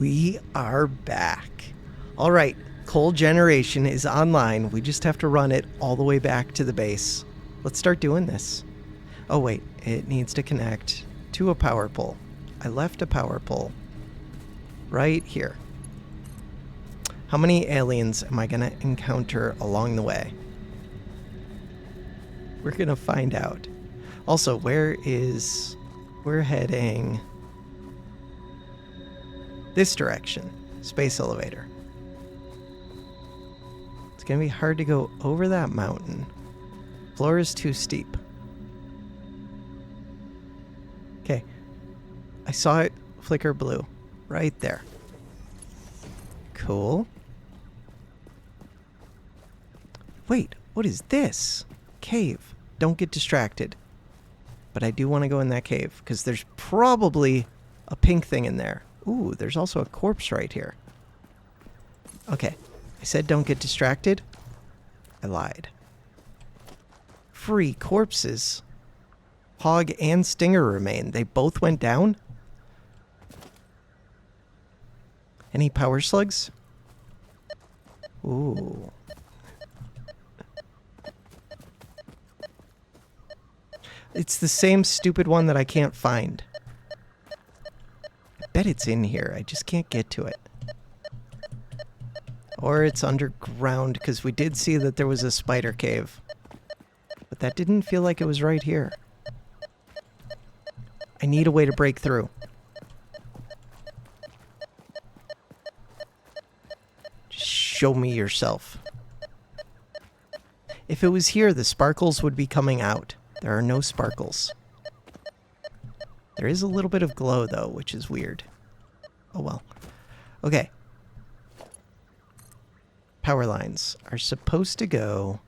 We are back. All right, coal generation is online. We just have to run it all the way back to the base. Let's start doing this. Oh wait, it needs to connect to a power pole. I left a power pole right here. How many aliens am I going to encounter along the way? We're going to find out. Also, we're heading this direction. Space elevator. It's going to be hard to go over that mountain. Floor is too steep. Okay. I saw it flicker blue. Right there. Cool. Wait, what is this? Cave. Don't get distracted. But I do want to go in that cave, because there's probably a pink thing in there. Ooh, there's also a corpse right here. Okay. I said don't get distracted. I lied. Free corpses. Hog and Stinger remain. They both went down? Any power slugs? Ooh. It's the same stupid one that I can't find. I bet it's in here. I just can't get to it. Or it's underground, because we did see that there was a spider cave. But that didn't feel like it was right here. I need a way to break through. Just show me yourself. If it was here, the sparkles would be coming out. There are no sparkles. There is a little bit of glow, though, which is weird. Oh, well. Okay. Power lines are supposed to go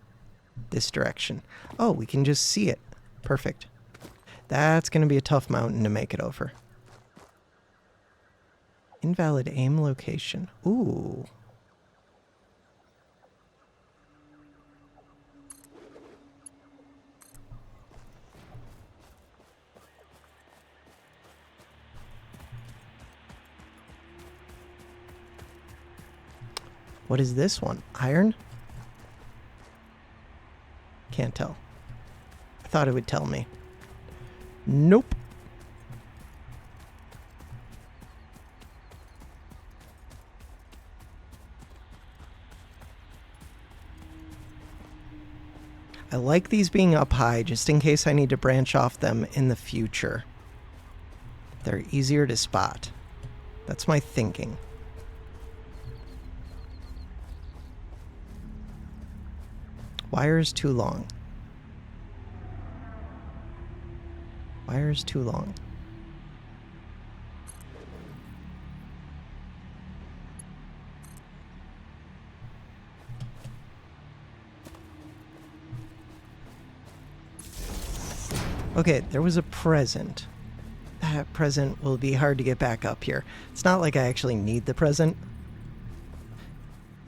this direction. Oh, we can just see it. Perfect. That's going to be a tough mountain to make it over. Invalid aim location. Ooh. What is this one? Iron? Can't tell. I thought it would tell me. Nope. I like these being up high just in case I need to branch off them in the future. They're easier to spot. That's my thinking. Wire is too long. Wire is too long. Okay, there was a present. That present will be hard to get back up here. It's not like I actually need the present.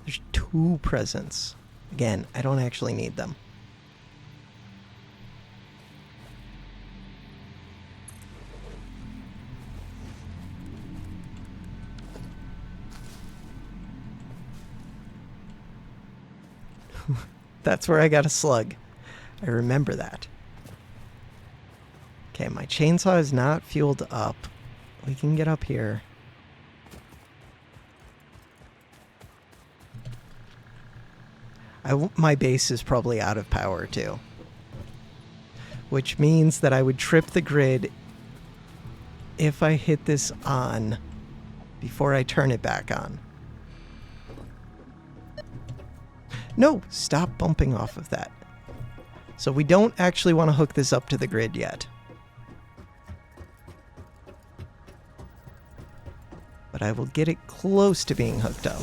There's 2 presents. Again, I don't actually need them. That's where I got a slug. I remember that. Okay, my chainsaw is not fueled up. We can get up here. My base is probably out of power too. Which means that I would trip the grid if I hit this on before I turn it back on. No, stop bumping off of that. So we don't actually want to hook this up to the grid yet. But I will get it close to being hooked up.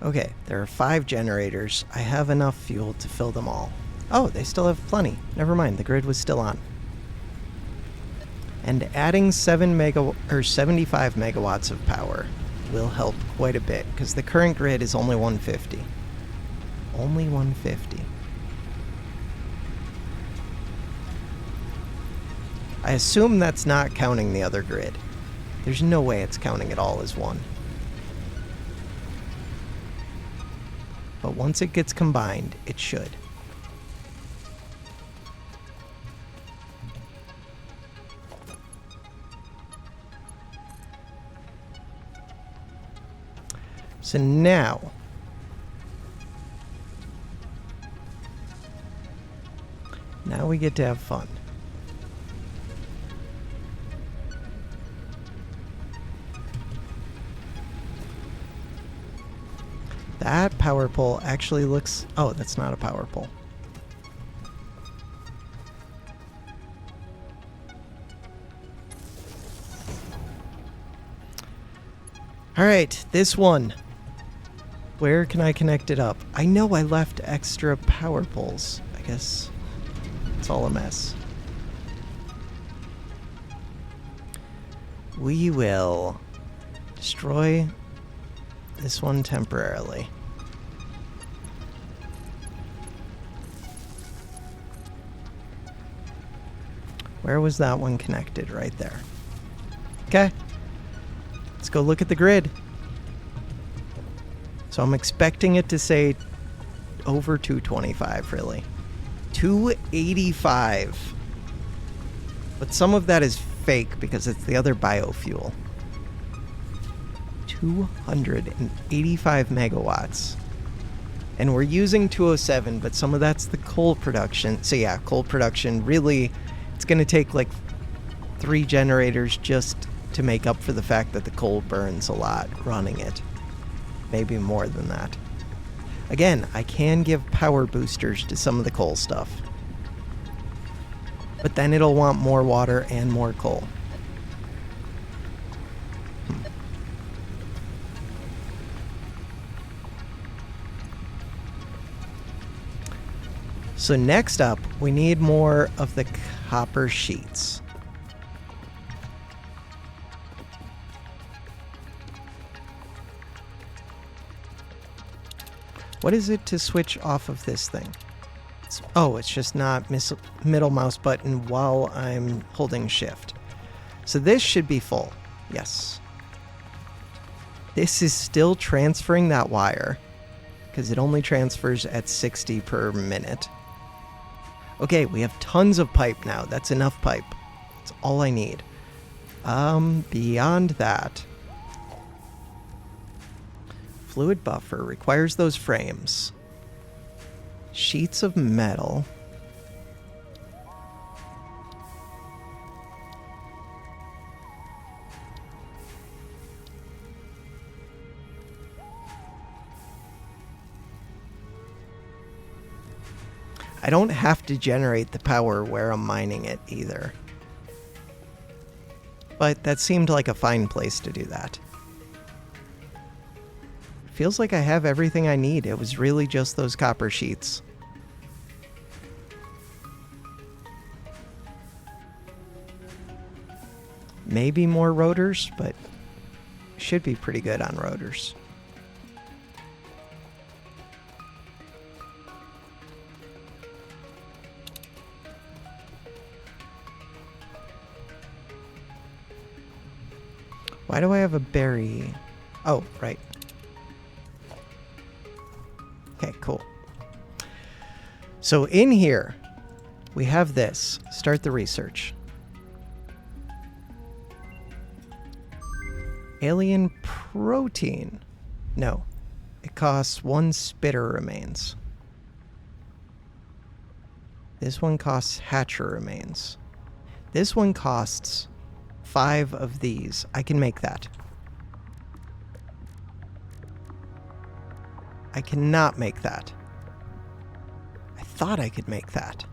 Okay, there are 5 generators. I have enough fuel to fill them all. Oh, they still have plenty. Never mind, the grid was still on. And adding 75 megawatts of power will help quite a bit, because the current grid is only 150. Only 150. I assume that's not counting the other grid. There's no way it's counting it all as one. But once it gets combined, it should. So now, we get to have fun. That power pole actually looks... Oh, that's not a power pole. All right, this one. Where can I connect it up? I know I left extra power poles. I guess it's all a mess. We will destroy this one temporarily. Where was that one connected? Right there. Okay. Let's go look at the grid. So I'm expecting it to say over 225, really. 285. But some of that is fake because it's the other biofuel. 285 megawatts. And we're using 207, but some of that's the coal production. So yeah, coal production, really, it's going to take like 3 generators just to make up for the fact that the coal burns a lot running it. Maybe more than that. Again, I can give power boosters to some of the coal stuff. But then it'll want more water and more coal. So next up, we need more of the copper sheets. What is it to switch off of this thing? It's just not middle mouse button while I'm holding shift. So this should be full. Yes. This is still transferring that wire because it only transfers at 60 per minute. Okay, we have tons of pipe now. That's enough pipe. That's all I need. Beyond that, fluid buffer requires those frames. Sheets of metal. I don't have to generate the power where I'm mining it either. But that seemed like a fine place to do that. Feels like I have everything I need. It was really just those copper sheets. Maybe more rotors, but should be pretty good on rotors. Why do I have a berry? Oh, right. Okay, cool. So in here, we have this. Start the research. Alien protein. No. It costs 1 spitter remains. This one costs hatcher remains. This one costs 5 of these. I can make that. I cannot make that. I thought I could make that.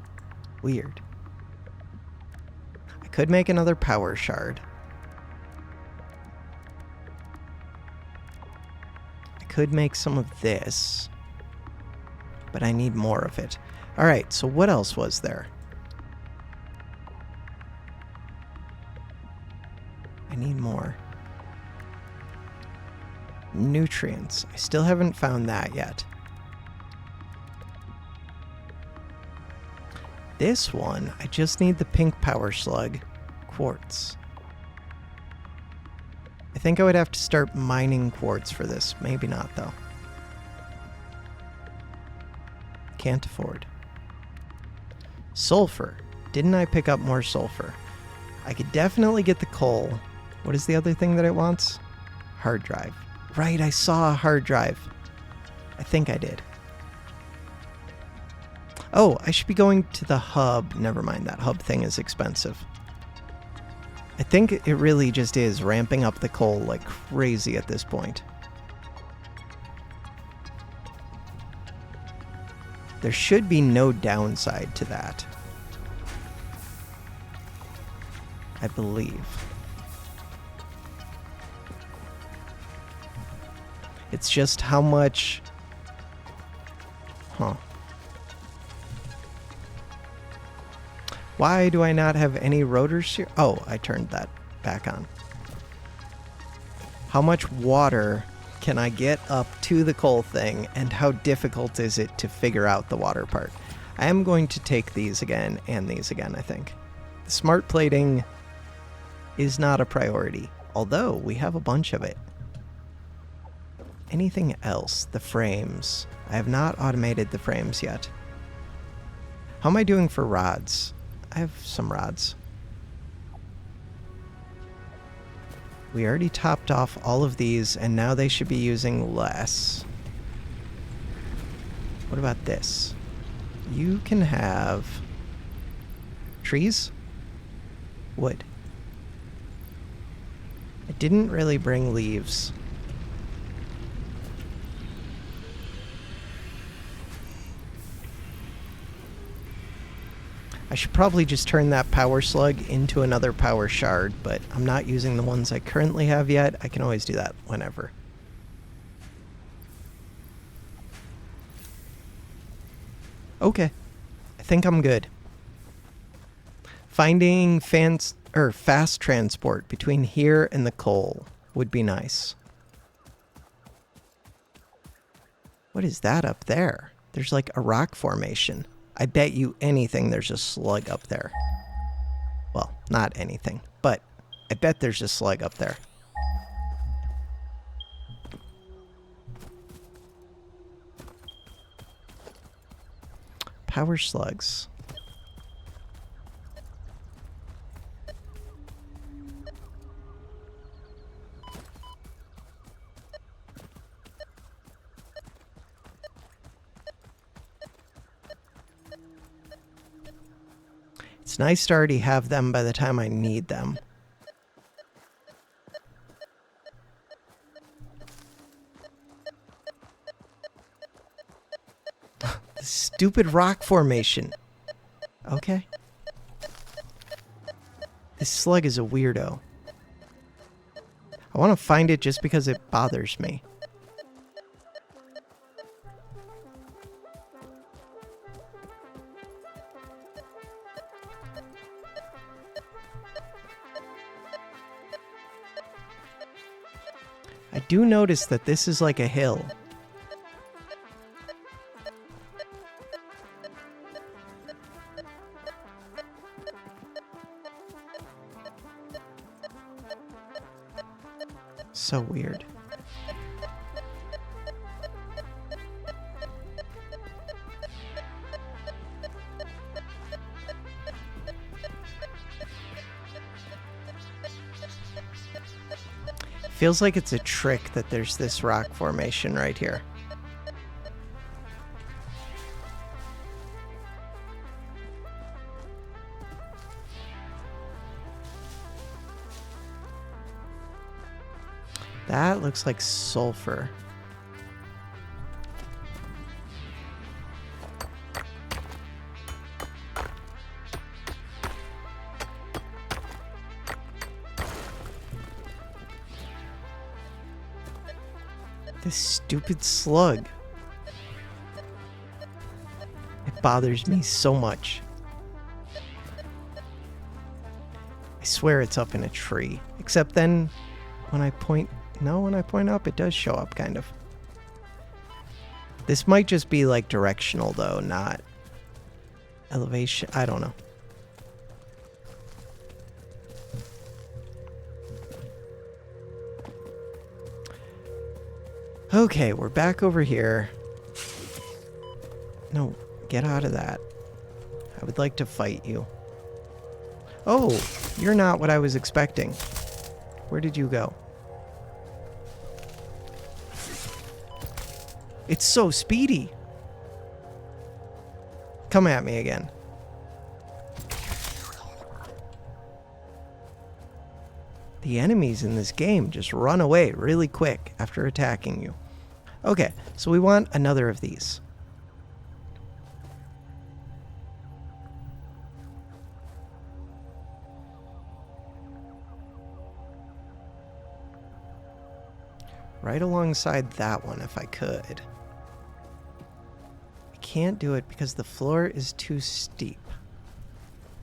Weird. I could make another power shard. I could make some of this. But I need more of it. Alright, so what else was there? I need more. Nutrients. I still haven't found that yet. This one, I just need the pink power slug. Quartz. I think I would have to start mining quartz for this. Maybe not, though. Can't afford. Sulfur. Didn't I pick up more sulfur? I could definitely get the coal. What is the other thing that it wants? Hard drive. Right, I saw a hard drive. I think I did. Oh, I should be going to the hub. Never mind, that hub thing is expensive. I think it really just is ramping up the coal like crazy at this point. There should be no downside to that, I believe. It's just how much... Huh. Why do I not have any rotors here? Oh, I turned that back on. How much water can I get up to the coal thing, and how difficult is it to figure out the water part? I am going to take these again and these again, I think. The smart plating is not a priority, although we have a bunch of it. Anything else? The frames. I have not automated the frames yet. How am I doing for rods? I have some rods. We already topped off all of these, and now they should be using less. What about this? You can have trees? Wood. I didn't really bring leaves. I should probably just turn that power slug into another power shard, but I'm not using the ones I currently have yet. I can always do that whenever. Okay. I think I'm good. Finding fast transport between here and the coal would be nice. What is that up there? There's like a rock formation. I bet you anything there's a slug up there. Well, not anything, but I bet there's a slug up there. Power slugs. It's nice to already have them by the time I need them. This stupid rock formation. Okay. This slug is a weirdo. I want to find it just because it bothers me. I do notice that this is like a hill. So weird. Feels like it's a trick that there's this rock formation right here. That looks like sulfur. This stupid slug. It bothers me so much. I swear it's up in a tree. Except then, when I point No, when I point up, it does show up, kind of. This might just be, like, directional, though, not elevation. I don't know. Okay, we're back over here. No, get out of that. I would like to fight you. Oh, you're not what I was expecting. Where did you go? It's so speedy. Come at me again. The enemies in this game just run away really quick after attacking you. Okay, so we want another of these. Right alongside that one, if I could. I can't do it because the floor is too steep.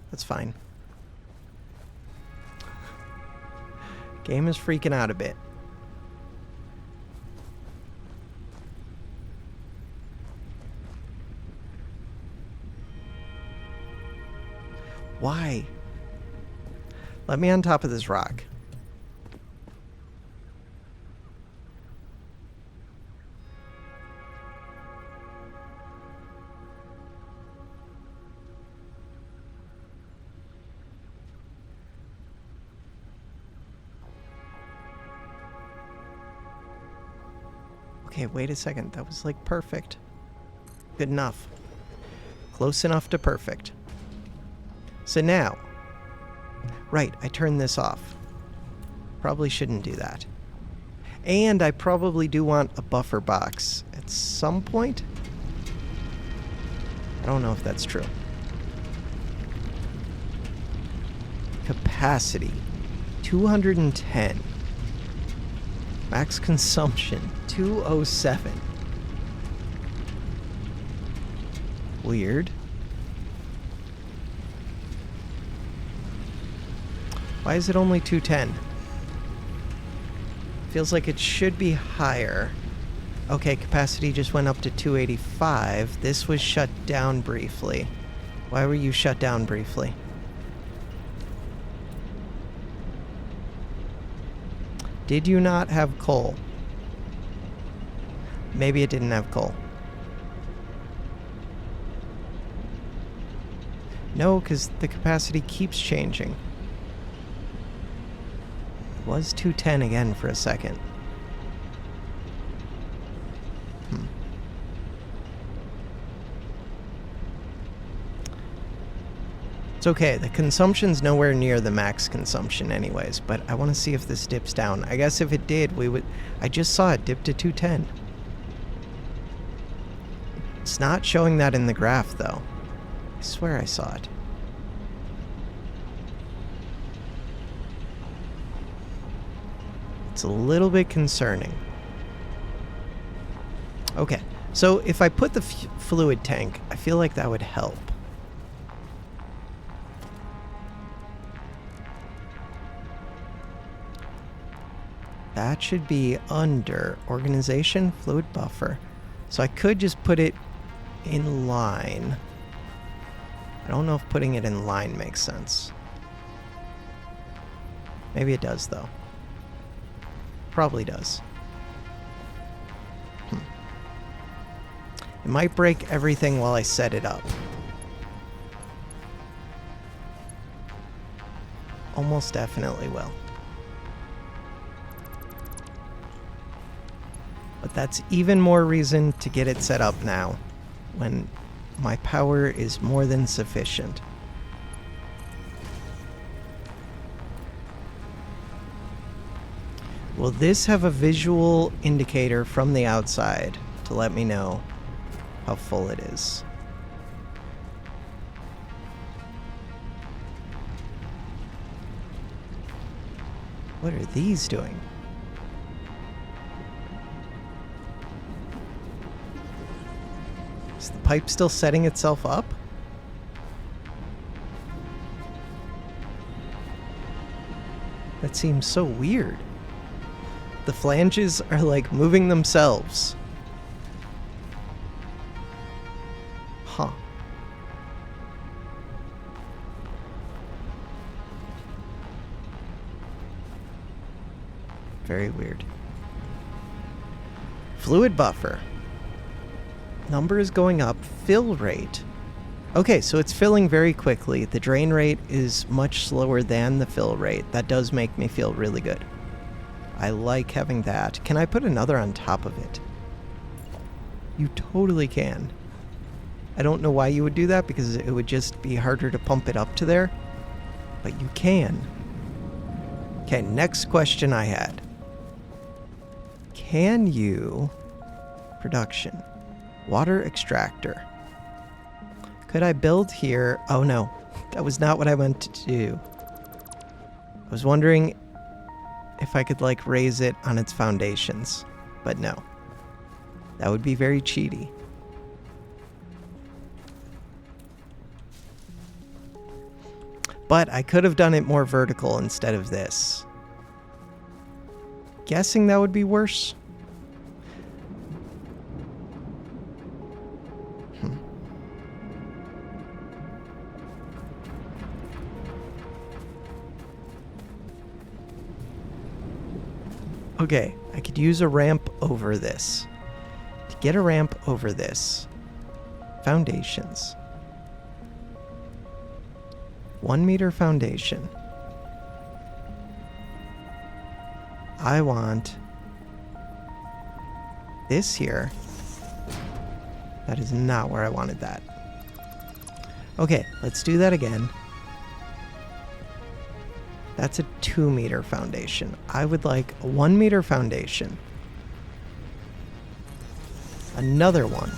That's fine. Game is freaking out a bit. Why? Let me on top of this rock. Okay, wait a second. That was like perfect. Good enough. Close enough to perfect. So now, right, I turned this off. Probably shouldn't do that. And I probably do want a buffer box at some point. I don't know if that's true. Capacity, 210. Max consumption, 207. Weird. Why is it only 210? Feels like it should be higher. Okay, capacity just went up to 285. This was shut down briefly. Why were you shut down briefly? Did you not have coal? Maybe it didn't have coal. No, because the capacity keeps changing. It was 210 again for a second. It's okay, the consumption's nowhere near the max consumption anyways, but I want to see if this dips down. I guess if it did, we would... I just saw it dip to 210. It's not showing that in the graph, though. I swear I saw it. It's a little bit concerning. Okay, so if I put the fluid tank, I feel like that would help. That should be under organization, fluid buffer. So I could just put it in line. I don't know if putting it in line makes sense. Maybe it does, though. Probably does. It might break everything while I set it up. Almost definitely will. But that's even more reason to get it set up now, when my power is more than sufficient. Will this have a visual indicator from the outside to let me know how full it is? What are these doing? Is the pipe still setting itself up? That seems so weird. The flanges are like moving themselves. Huh. Very weird. Fluid buffer. Number is going up. Fill rate. Okay, so it's filling very quickly. The drain rate is much slower than the fill rate. That does make me feel really good. I like having that. Can I put another on top of it? You totally can. I don't know why you would do that, because it would just be harder to pump it up to there. But you can. Okay, next question I had. Can you... Production. Water extractor. Could I build here? Oh no, that was not what I meant to do. I was wondering if I could like raise it on its foundations, but no. That would be very cheaty. But I could have done it more vertical instead of this. Guessing that would be worse. Okay, I could use a ramp over this. To get a ramp over this, foundations. 1 meter foundation. I want this here. That is not where I wanted that. Okay, let's do that again. That's a 2 meter foundation. I would like a 1 meter foundation. Another one.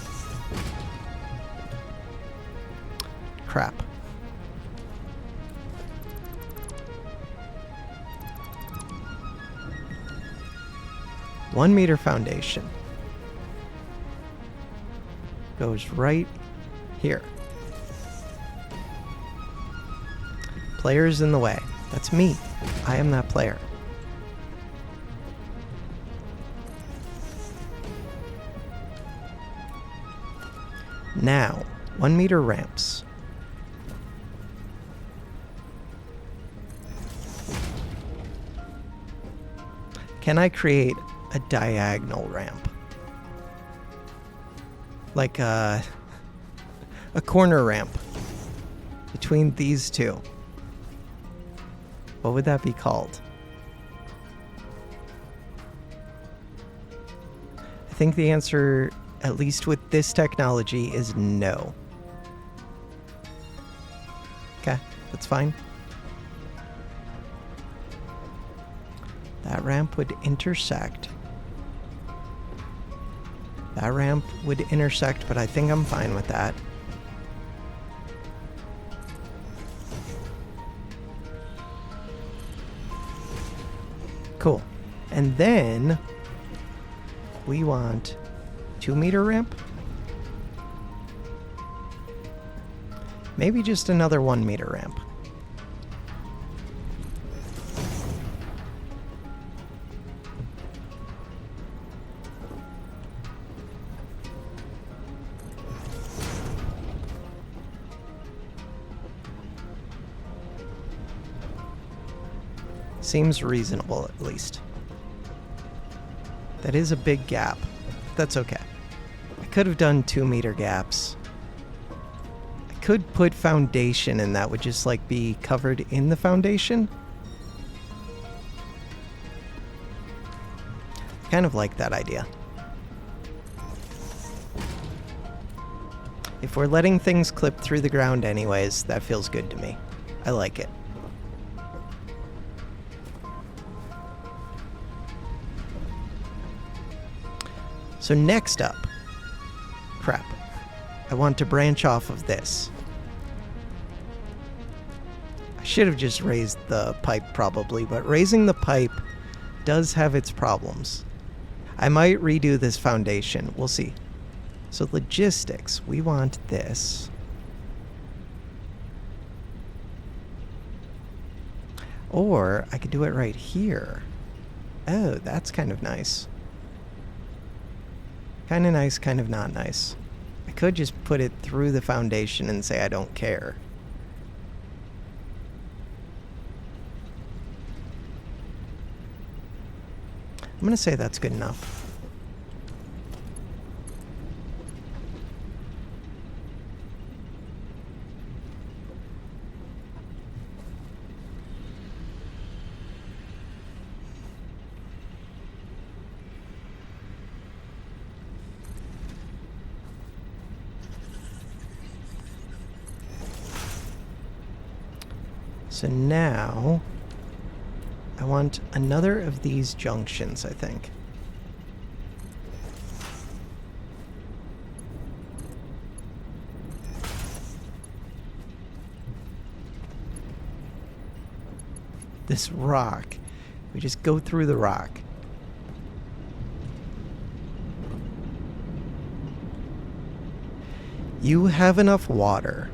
Crap. One meter foundation. Goes right here. Player's in the way. That's me. I am that player. Now, 1 meter ramps. Can I create a diagonal ramp? Like a corner ramp between these two. What would that be called? I think the answer, at least with this technology, is no. Okay, that's fine. That ramp would intersect. That ramp would intersect, but I think I'm fine with that. Cool. And then we want 2 meter ramp. Maybe just another 1 meter ramp. Seems reasonable, at least. That is a big gap. That's okay. I could have done 2 meter gaps. I could put foundation and that would just like be covered in the foundation. Kind of like that idea. If we're letting things clip through the ground anyways, that feels good to me. I like it. So next up, crap, I want to branch off of this. I should have just raised the pipe probably, but raising the pipe does have its problems. I might redo this foundation, we'll see. So logistics, we want this. Or I could do it right here. Oh, that's kind of nice. Kind of nice, kind of not nice. I could just put it through the foundation and say I don't care. I'm going to say that's good enough. So now I want another of these junctions, I think. This rock. We just go through the rock. You have enough water.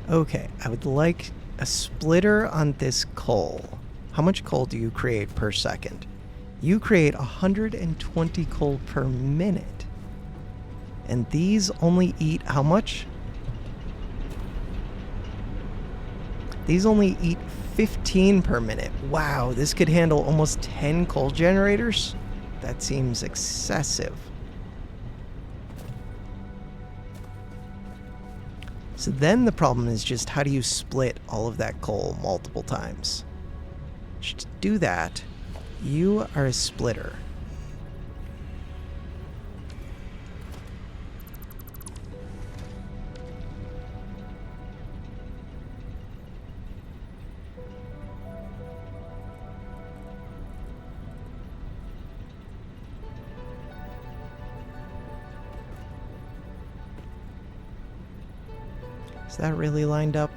Okay, I would like a splitter on this coal. How much coal do you create per second? You create 120 coal per minute. And these only eat how much? These only eat 15 per minute. Wow, this could handle almost 10 coal generators? That seems excessive. So then the problem is just how do you split all of that coal multiple times? To do that, you are a splitter. Is that really lined up?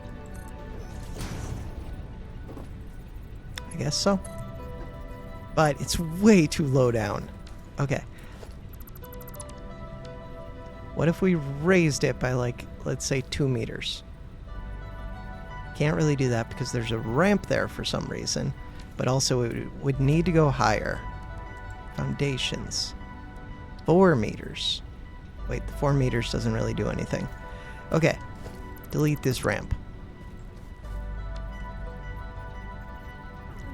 I guess so. But it's way too low down. Okay. What if we raised it by, like, let's say 2 meters? Can't really do that because there's a ramp there for some reason. But also it would need to go higher. Foundations. 4 meters. Wait, the 4 meters doesn't really do anything. Okay. Delete this ramp.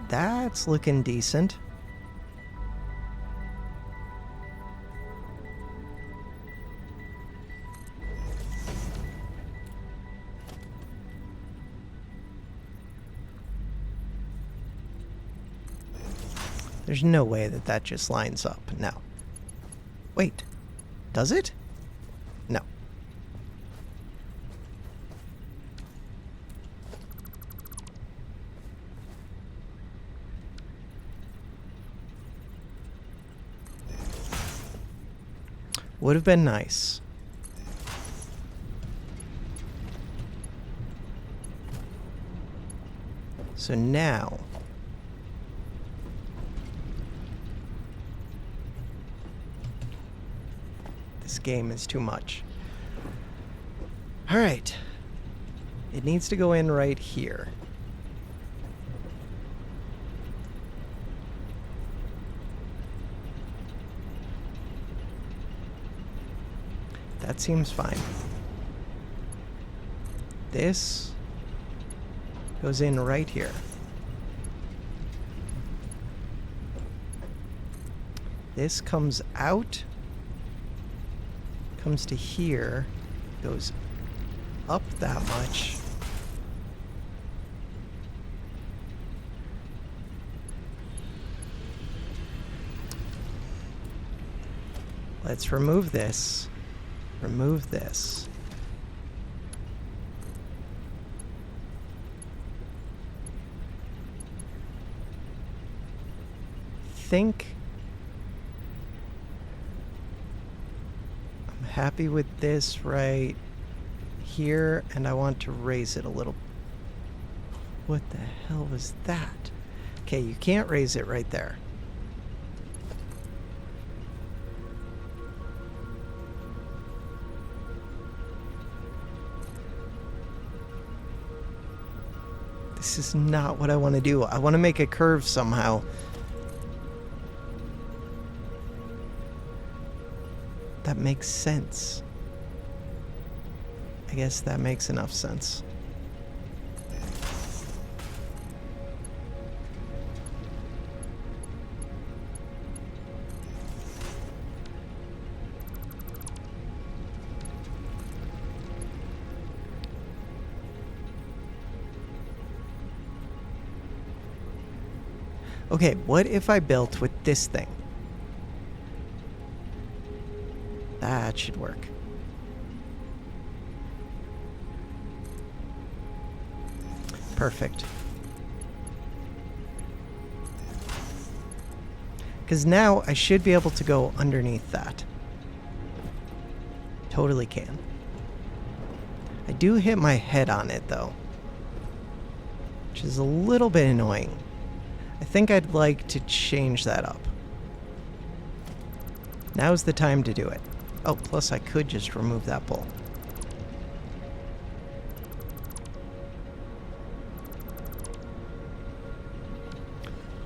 That's looking decent. There's no way that that just lines up. No. Wait. Does it? No. Would have been nice. So now this game is too much. All right. It needs to go in right here. That seems fine. This goes in right here. This comes out, comes to here, goes up that much. Let's remove this. Remove this. Think I'm happy with this right here, and I want to raise it a little. What the hell was that? Okay, you can't raise it right there. This is not what I want to do. I want to make a curve somehow. That makes sense. I guess that makes enough sense. Okay, what if I built with this thing? That should work. Perfect. Because now I should be able to go underneath that. Totally can. I do hit my head on it, though, which is a little bit annoying. I think I'd like to change that up. Now's the time to do it. Oh, plus I could just remove that pole.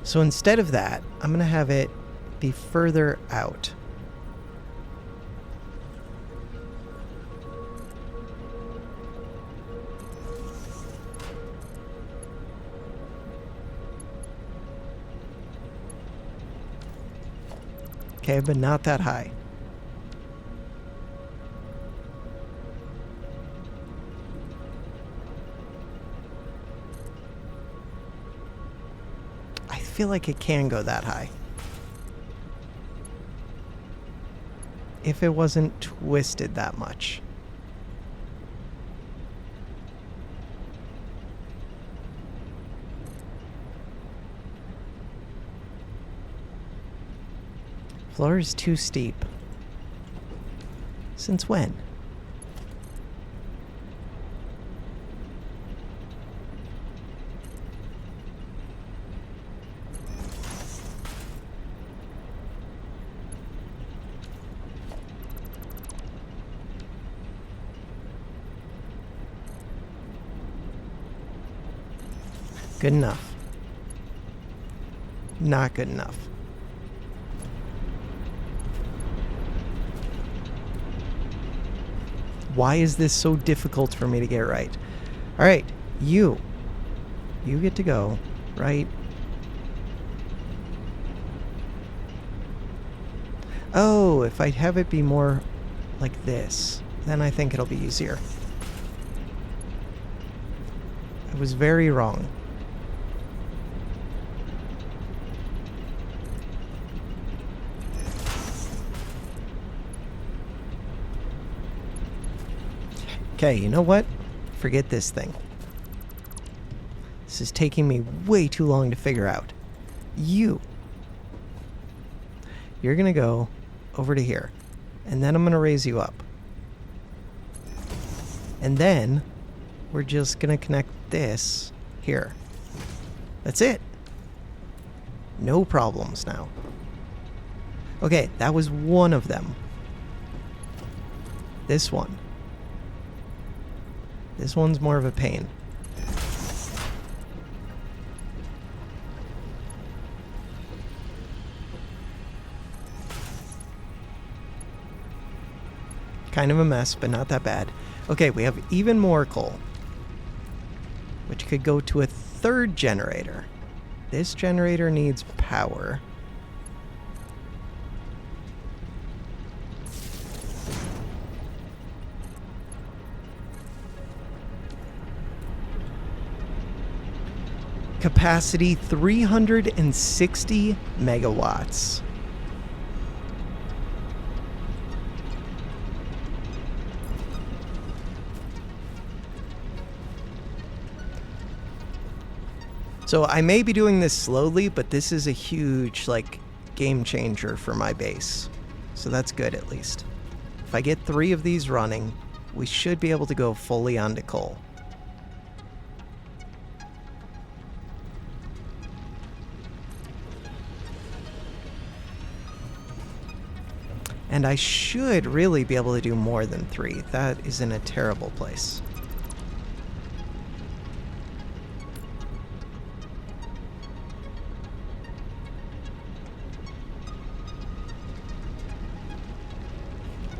So instead of that, I'm going to have it be further out. Okay, but not that high. I feel like it can go that high. If it wasn't twisted that much. Floor is too steep. Since when? Good enough. Not good enough. Why is this so difficult for me to get right? All right, you get to go right. Oh, if I have it be more like this, then I think it'll be easier. I was very wrong. Okay, you know what? Forget this thing. This is taking me way too long to figure out. You're gonna go over to here, and then I'm gonna raise you up. And then we're just gonna connect this here. That's it. No problems now. Okay, that was one of them. This one. This one's more of a pain. Kind of a mess, but not that bad. Okay, we have even more coal, which could go to a third generator. This generator needs power. Capacity 360 megawatts. So I may be doing this slowly, but this is a huge, game changer for my base. So that's good, at least. If I get 3 of these running, we should be able to go fully onto coal. And I should really be able to do more than 3. That is in a terrible place.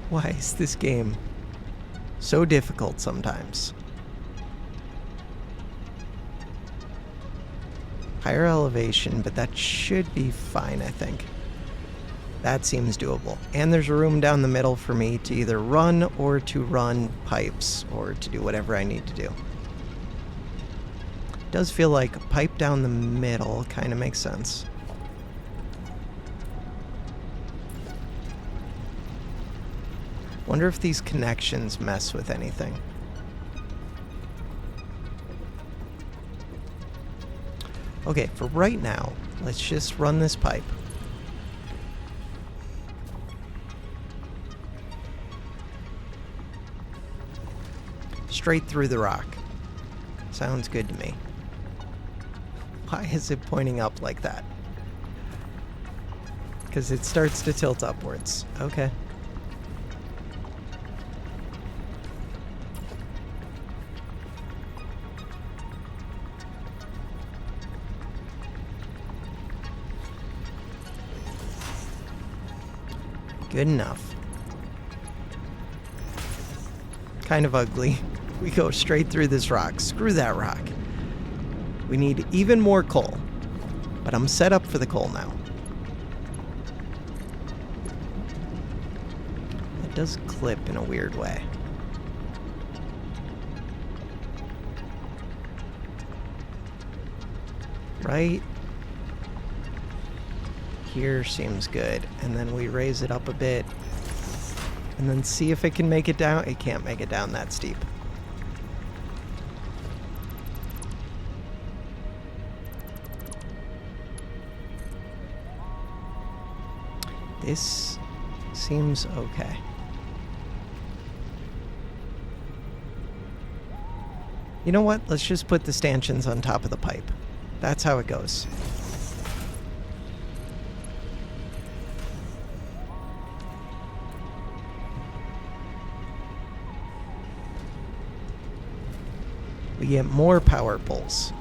Why is this game so difficult sometimes? Higher elevation, but that should be fine, I think. That seems doable. And there's room down the middle for me to either run or to run pipes or to do whatever I need to do. It does feel like a pipe down the middle kind of makes sense. Wonder if these connections mess with anything. Okay, for right now, let's just run this pipe. Straight through the rock. Sounds good to me. Why is it pointing up like that? Because it starts to tilt upwards. Okay. Good enough. Kind of ugly. We go straight through this rock. Screw that rock. We need even more coal. But I'm set up for the coal now. It does clip in a weird way. Right here seems good. And then we raise it up a bit. And then see if it can make it down. It can't make it down that steep. This seems okay. You know what? Let's just put the stanchions on top of the pipe. That's how it goes. We get more power poles.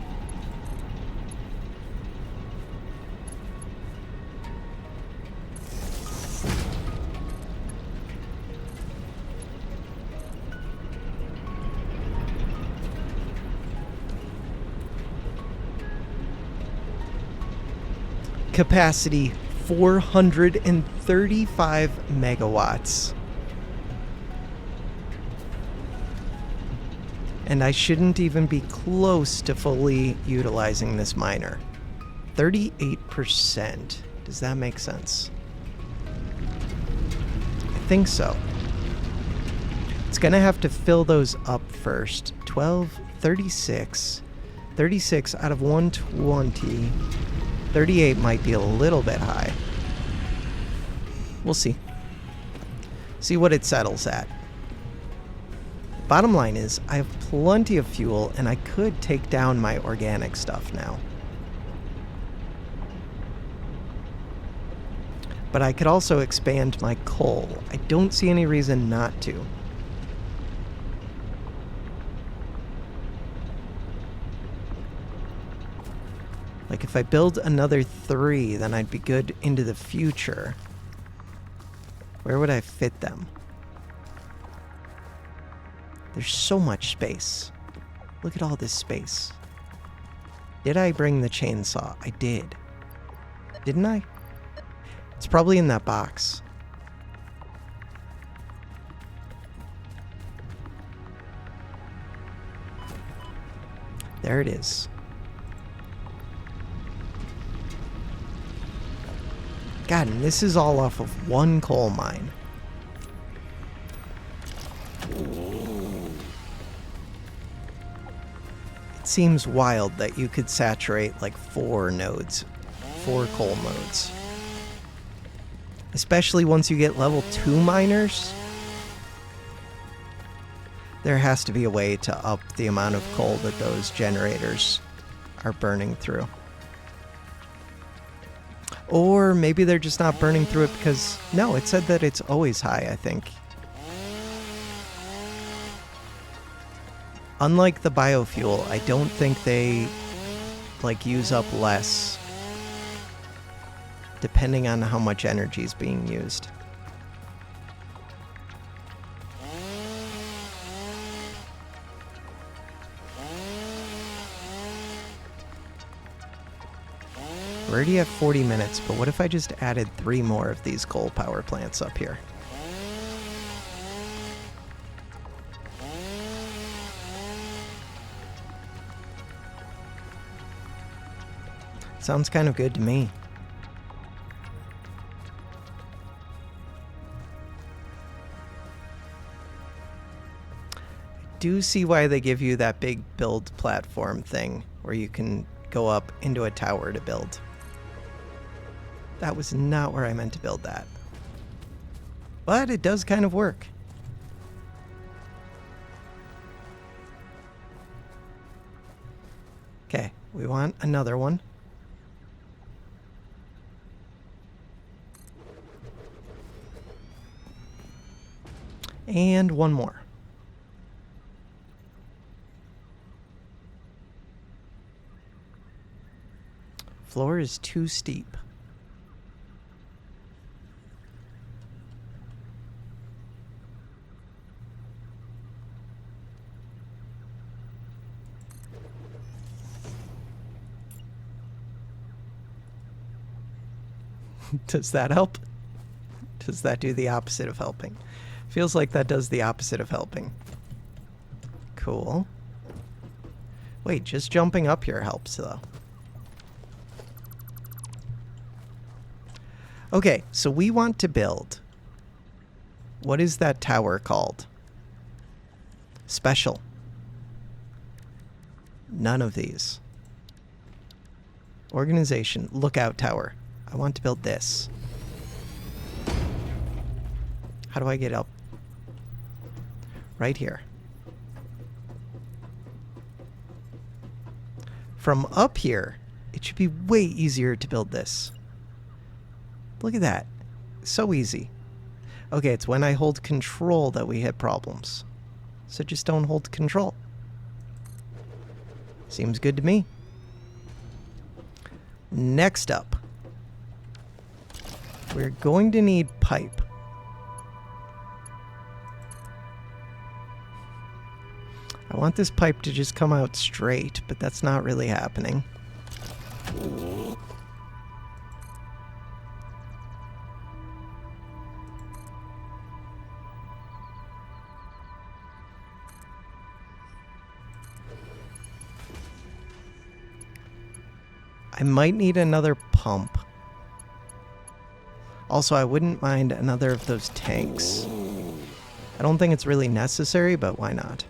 Capacity 435 megawatts. And I shouldn't even be close to fully utilizing this miner. 38%. Does that make sense? I think so. It's gonna have to fill those up first. 12, 36. 36 out of 120. 38 might be a little bit high. We'll see. See what it settles at. Bottom line is, I have plenty of fuel, and I could take down my organic stuff now. But I could also expand my coal. I don't see any reason not to. Like, if I build another 3, then I'd be good into the future. Where would I fit them? There's so much space. Look at all this space. Did I bring the chainsaw? I did. Didn't I? It's probably in that box. There it is. God, and this is all off of one coal mine. It seems wild that you could saturate like 4 nodes, 4 coal nodes. Especially once you get level 2 miners. There has to be a way to up the amount of coal that those generators are burning through. Or maybe they're just not burning through it because... No, it said that it's always high, I think. Unlike the biofuel, I don't think they, like, use up less depending on how much energy is being used. We're already at 40 minutes, but what if I just added 3 more of these coal power plants up here? Sounds kind of good to me. I do see why they give you that big build platform thing where you can go up into a tower to build. That was not where I meant to build that. But it does kind of work. Okay, we want another one. And one more. Floor is too steep. Does that help? Does that do the opposite of helping? Feels like that does the opposite of helping. Cool. Wait, just jumping up here helps, though. Okay, so we want to build. What is that tower called? Special. None of these. Organization, lookout tower. I want to build this. How do I get up? Right here. From up here, it should be way easier to build this. Look at that. So easy. Okay, it's when I hold control that we hit problems. So just don't hold control. Seems good to me. Next up, we're going to need pipe. I want this pipe to just come out straight, but that's not really happening. I might need another pump. Also, I wouldn't mind another of those tanks. I don't think it's really necessary, but why not?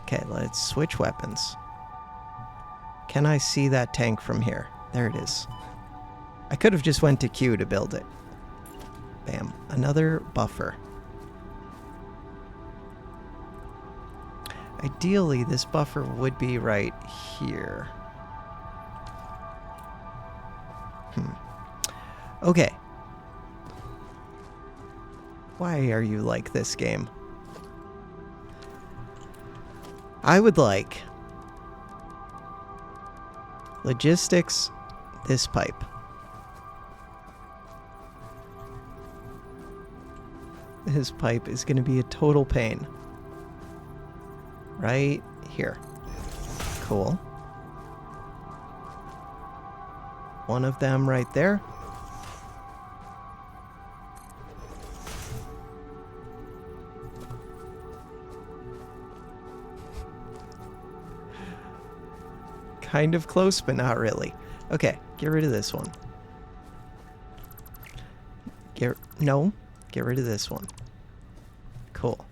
Okay, let's switch weapons. Can I see that tank from here? There it is. I could have just went to Q to build it. Bam. Another buffer. Ideally, this buffer would be right here. Okay. Why are you like this game? I would like logistics, this pipe. This pipe is going to be a total pain. Right here. Cool. One of them right there. Kind of close, but not really. Okay, get rid of this one. Get rid of this one. Cool.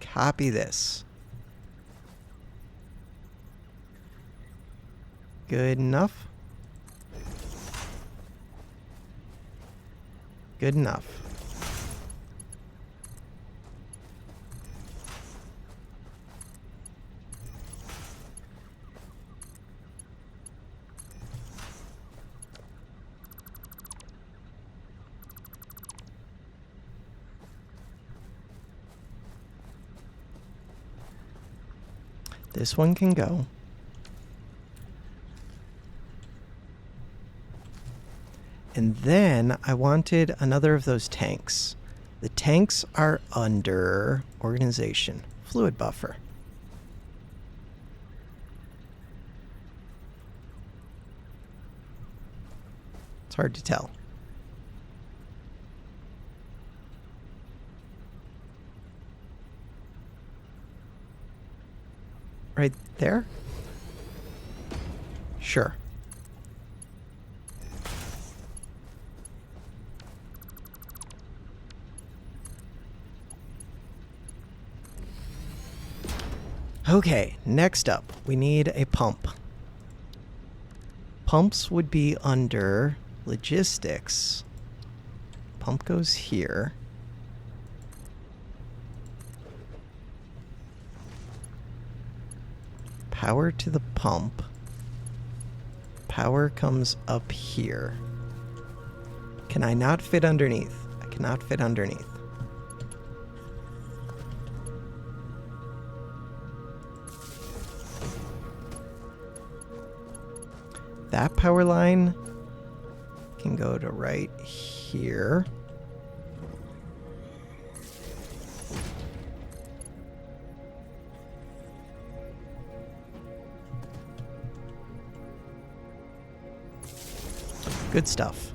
Copy this. Good enough. Good enough. This one can go. And then I wanted another of those tanks. The tanks are under organization, fluid buffer. It's hard to tell. Right there? Sure. Okay, next up, we need a pump. Pumps would be under logistics. Pump goes here. Power to the pump. Power comes up here. Can I not fit underneath? I cannot fit underneath. That power line can go to right here. Good stuff.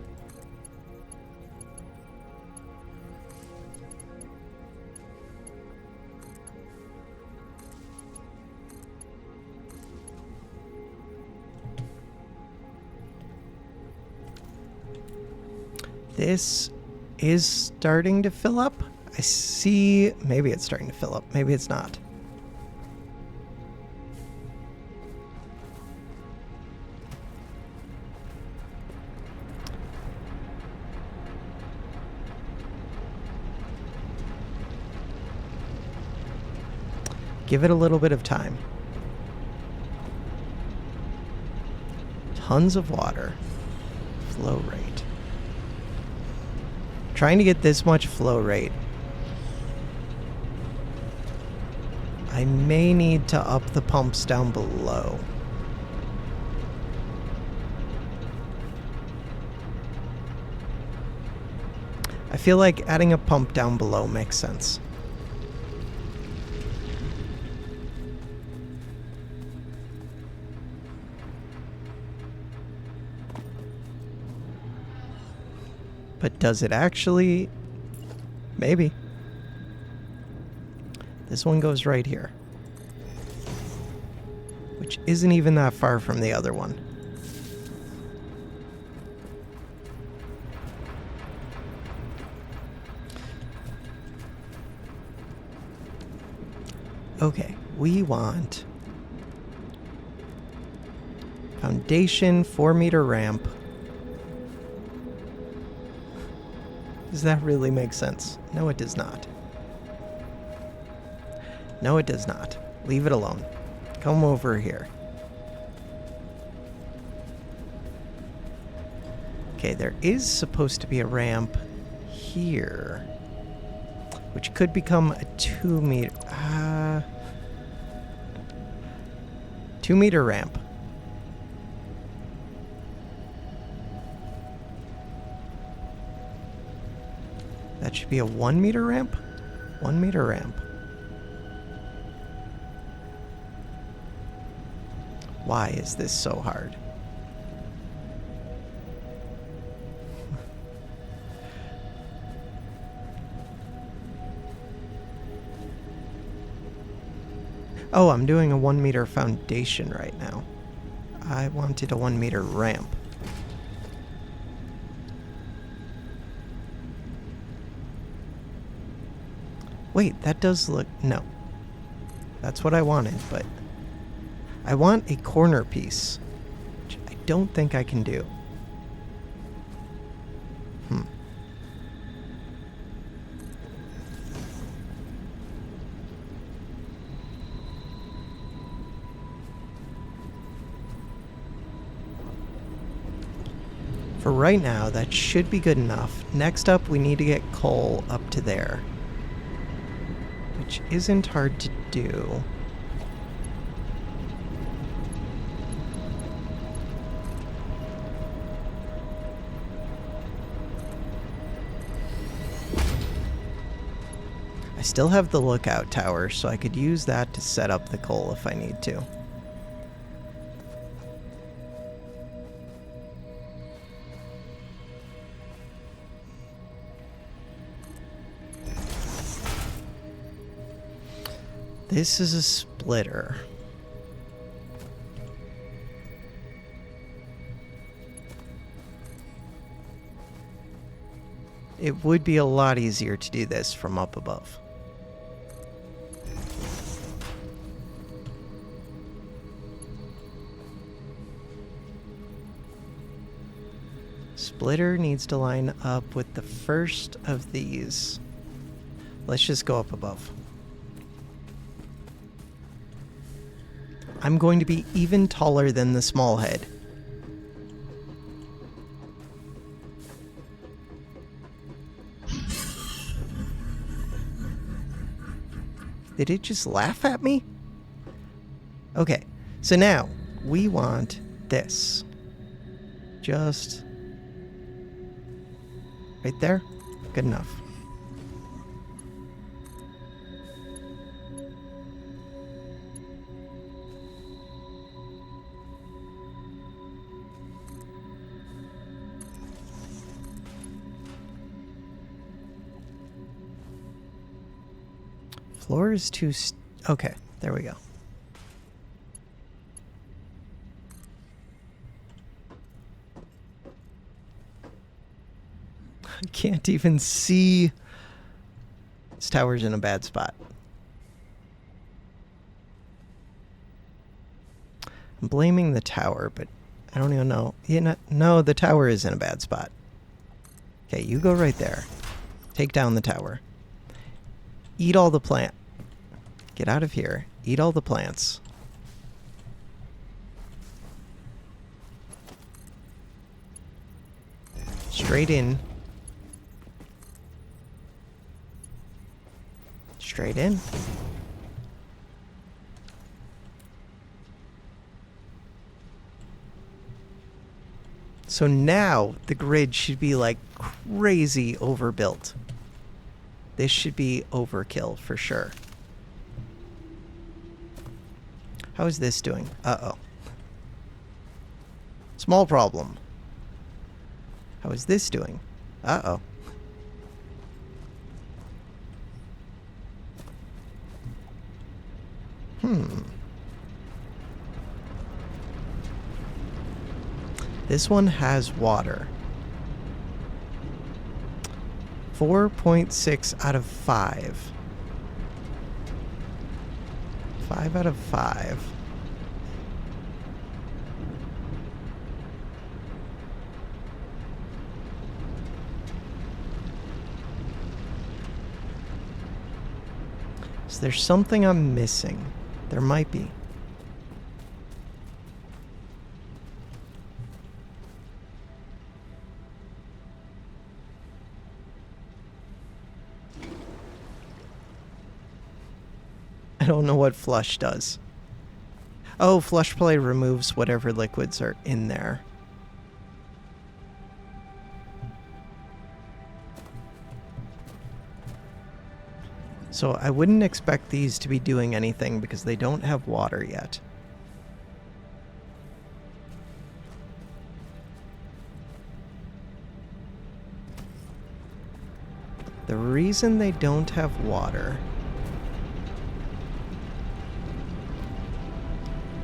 This is starting to fill up. I see. Maybe it's starting to fill up. Maybe it's not. Give it a little bit of time. Tons of water. Flow rate. Trying to get this much flow rate. I may need to up the pumps down below. I feel like adding a pump down below makes sense. But does it actually? Maybe. This one goes right here. Which isn't even that far from the other one. Okay, we want foundation, 4-meter ramp. Does that really make sense? No, it does not. No, it does not. Leave it alone. Come over here. Okay, there is supposed to be a ramp here, which could become a 2-meter... 2-meter ramp. That should be a 1-meter ramp? 1-meter ramp. Why is this so hard? Oh, I'm doing a 1-meter foundation right now. I wanted a 1-meter ramp. Wait, that does look... No. That's what I wanted, but... I want a corner piece, which I don't think I can do. For right now, that should be good enough. Next up, we need to get coal up to there, which isn't hard to do. I still have the lookout tower, so I could use that to set up the coal if I need to. This is a splitter. It would be a lot easier to do this from up above. Splitter needs to line up with the first of these. Let's just go up above. I'm going to be even taller than the small head. Did it just laugh at me? Okay, so now we want this. Just right there. Good enough. Floor is too... okay, there we go. I can't even see. This tower's in a bad spot. I'm blaming the tower, but I don't even know. No, the tower is in a bad spot. Okay, you go right there. Take down the tower. Eat all the plant. Get out of here. Eat all the plants. Straight in. Straight in. So now the grid should be like crazy overbuilt. This should be overkill for sure. How is this doing? Uh-oh. Small problem. How is this doing? Uh-oh. This one has water. 4.6 out of 5. 5 out of 5. Is there something I'm missing? There might be. I don't know what flush does. Oh, flush play removes whatever liquids are in there. So I wouldn't expect these to be doing anything because they don't have water yet. The reason they don't have water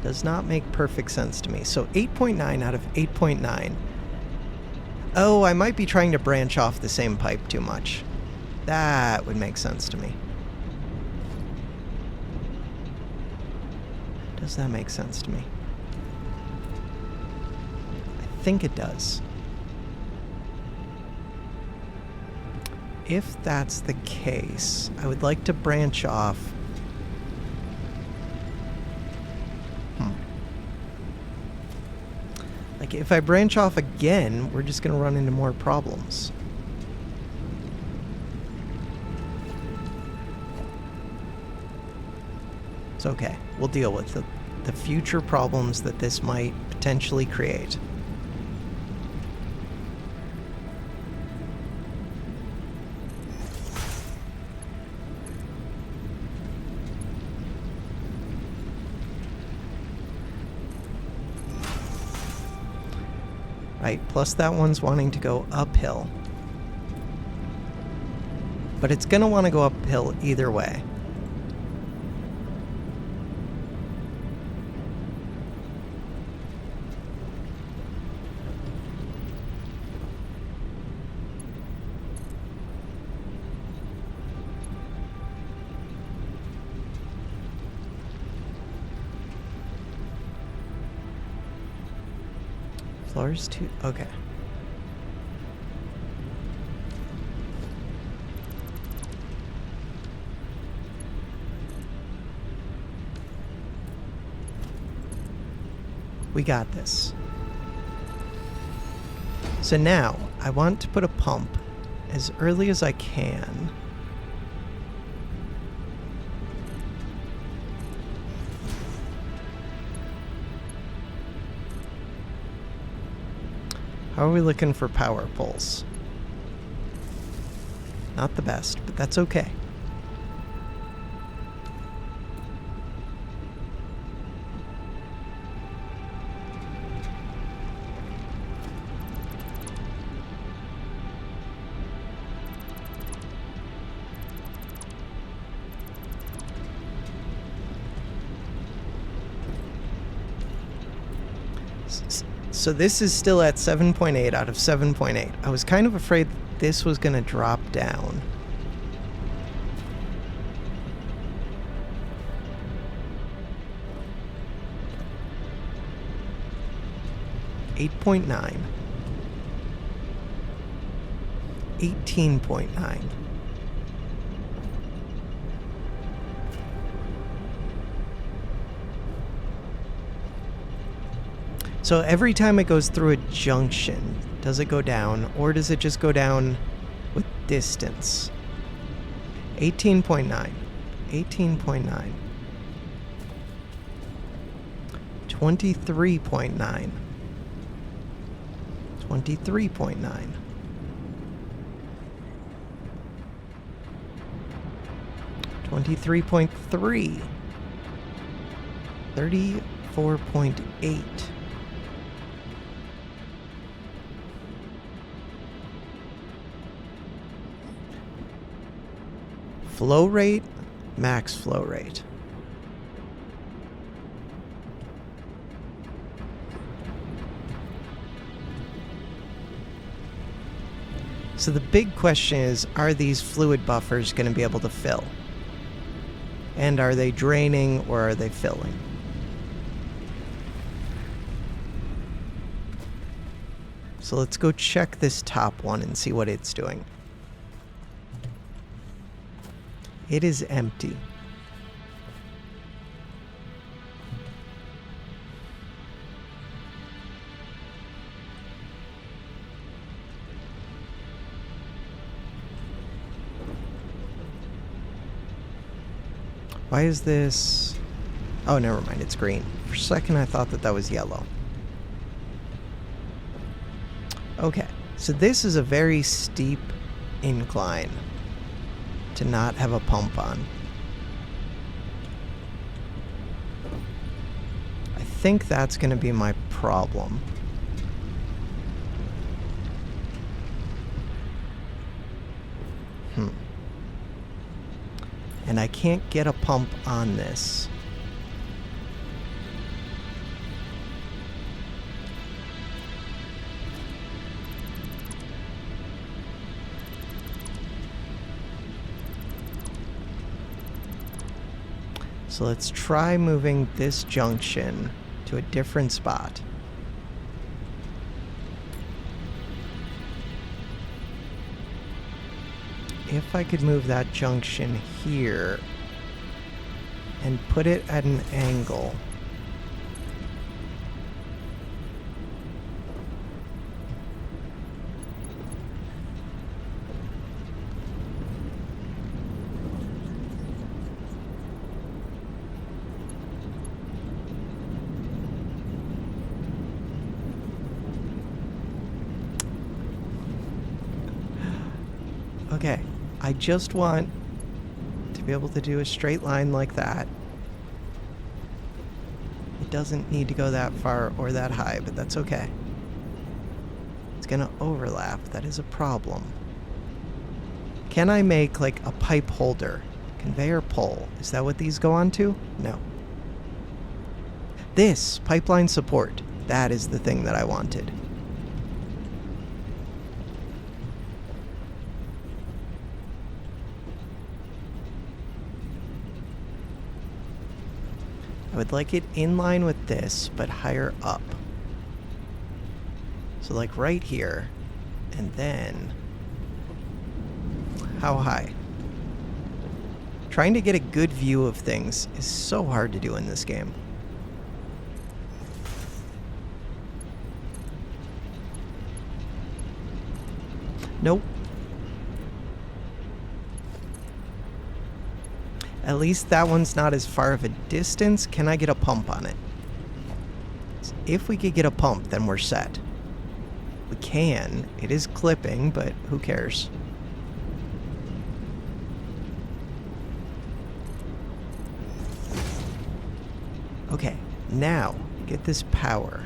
does not make perfect sense to me. So 8.9 out of 8.9. Oh, I might be trying to branch off the same pipe too much. That would make sense to me. Does that make sense to me? I think it does. If that's the case, I would like to branch off. Like, if I branch off again, we're just going to run into more problems. It's okay. We'll deal with the future problems that this might potentially create. Right, plus that one's wanting to go uphill. But it's going to want to go uphill either way. Floor's too... Okay. We got this. So now, I want to put a pump as early as I can. How are we looking for power poles? Not the best, but that's okay. So this is still at 7.8 out of 7.8. I was kind of afraid this was going to drop down. $8.9. 18.9. So every time it goes through a junction, does it go down, or does it just go down with distance? 18.9. 18.9. 23.9. 23.9. 23.3. 34.8. Flow rate, max flow rate. So the big question is, are these fluid buffers going to be able to fill? And are they draining or are they filling? So let's go check this top one and see what it's doing. It is empty. Why is this... Oh, never mind, it's green. For a second I thought that that was yellow. Okay, so this is a very steep incline to not have a pump on. I think that's going to be my problem. And I can't get a pump on this. So let's try moving this junction to a different spot. If I could move that junction here and put it at an angle. Okay, I just want to be able to do a straight line like that. It doesn't need to go that far or that high, but that's okay. It's gonna overlap. That is a problem. Can I make like a pipe holder? Conveyor pole. Is that what these go on to? No. This, pipeline support. That is the thing that I wanted. I would like it in line with this, but higher up. So like right here. And then... how high? Trying to get a good view of things is so hard to do in this game. Nope. At least that one's not as far of a distance. Can I get a pump on it? If we could get a pump, then we're set. We can. It is clipping, but who cares? Okay, now get this power.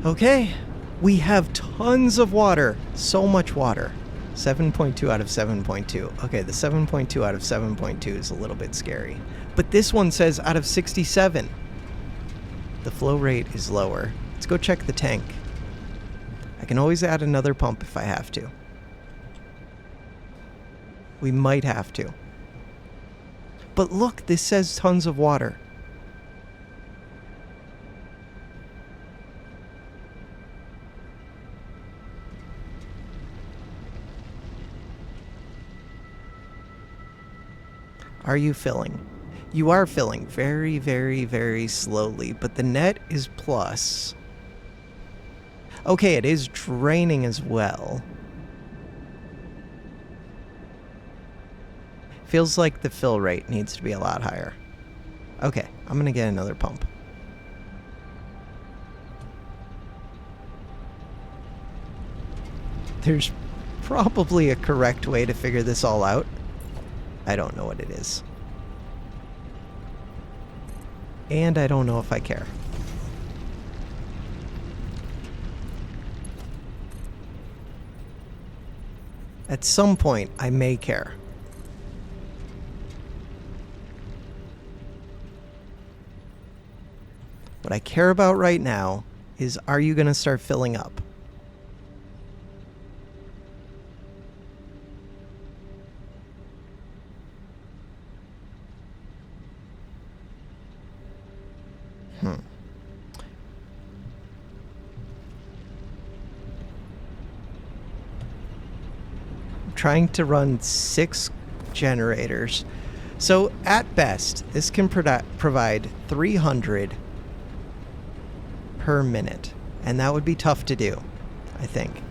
Okay, we have tons of water. So much water. 7.2 out of 7.2. Okay, the 7.2 out of 7.2 is a little bit scary. But this one says out of 67. The flow rate is lower. Let's go check the tank. I can always add another pump if I have to. We might have to. But look, this says tons of water. Are you filling? You are filling very, very, very slowly, but the net is plus. Okay, it is draining as well. Feels like the fill rate needs to be a lot higher. Okay, I'm gonna get another pump. There's probably a correct way to figure this all out. I don't know what it is. And I don't know if I care. At some point, I may care. What I care about right now is, are you going to start filling up? Trying to run 6 generators. So at best, this can provide 300 per minute. And that would be tough to do, I think.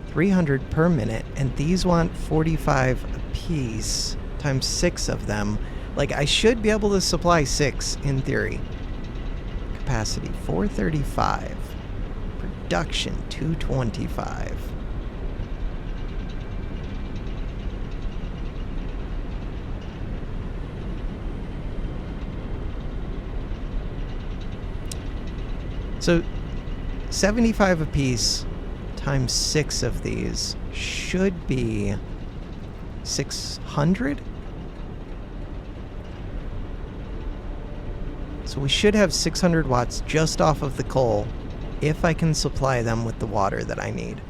300 per minute. And these want 45 a piece times 6 of them. Like, I should be able to supply 6 in theory. Capacity 435. Production 225. So 75 apiece times 6 of these should be 600. So we should have 600 watts just off of the coal if I can supply them with the water that I need.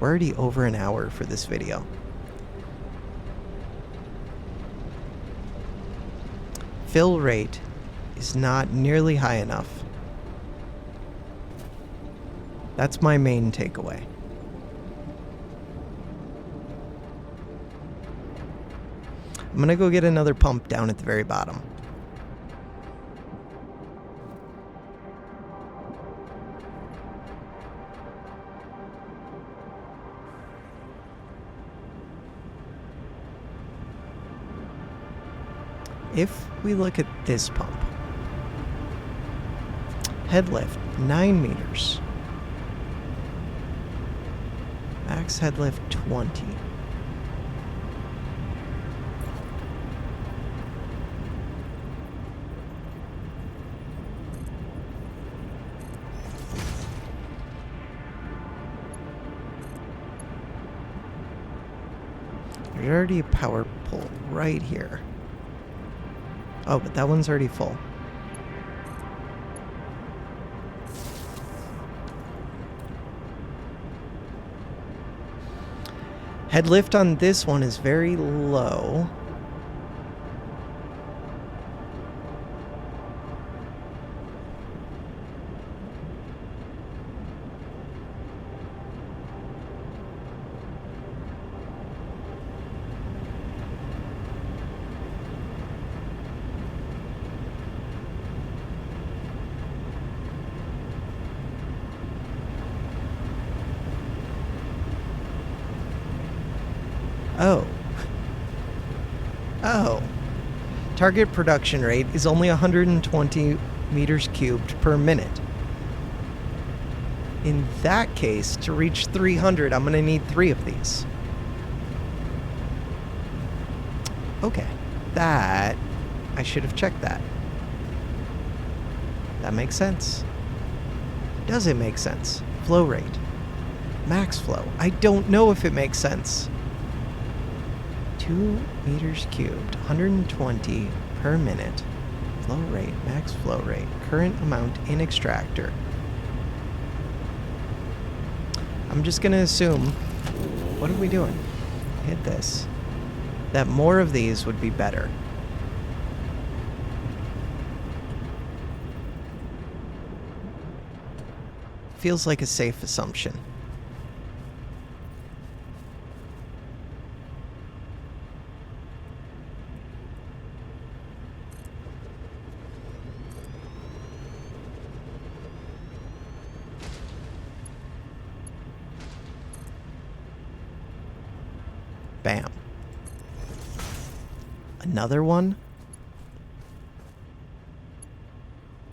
We're already over an hour for this video. Fill rate is not nearly high enough. That's my main takeaway. I'm gonna go get another pump down at the very bottom. If we look at this pump, head lift 9 meters. Max head lift 20. There's already a power pole right here. Oh, but that one's already full. Head lift on this one is very low. Oh. Oh. Target production rate is only 120 meters cubed per minute. In that case, to reach 300, I'm going to need 3 of these. Okay. That... I should have checked that. That makes sense. Does it make sense? Flow rate. Max flow. I don't know if it makes sense. 2 meters cubed, 120 per minute. Flow rate, max flow rate, current amount in extractor. I'm just going to assume, what are we doing? Hit this. That more of these would be better. Feels like a safe assumption. Bam. Another one.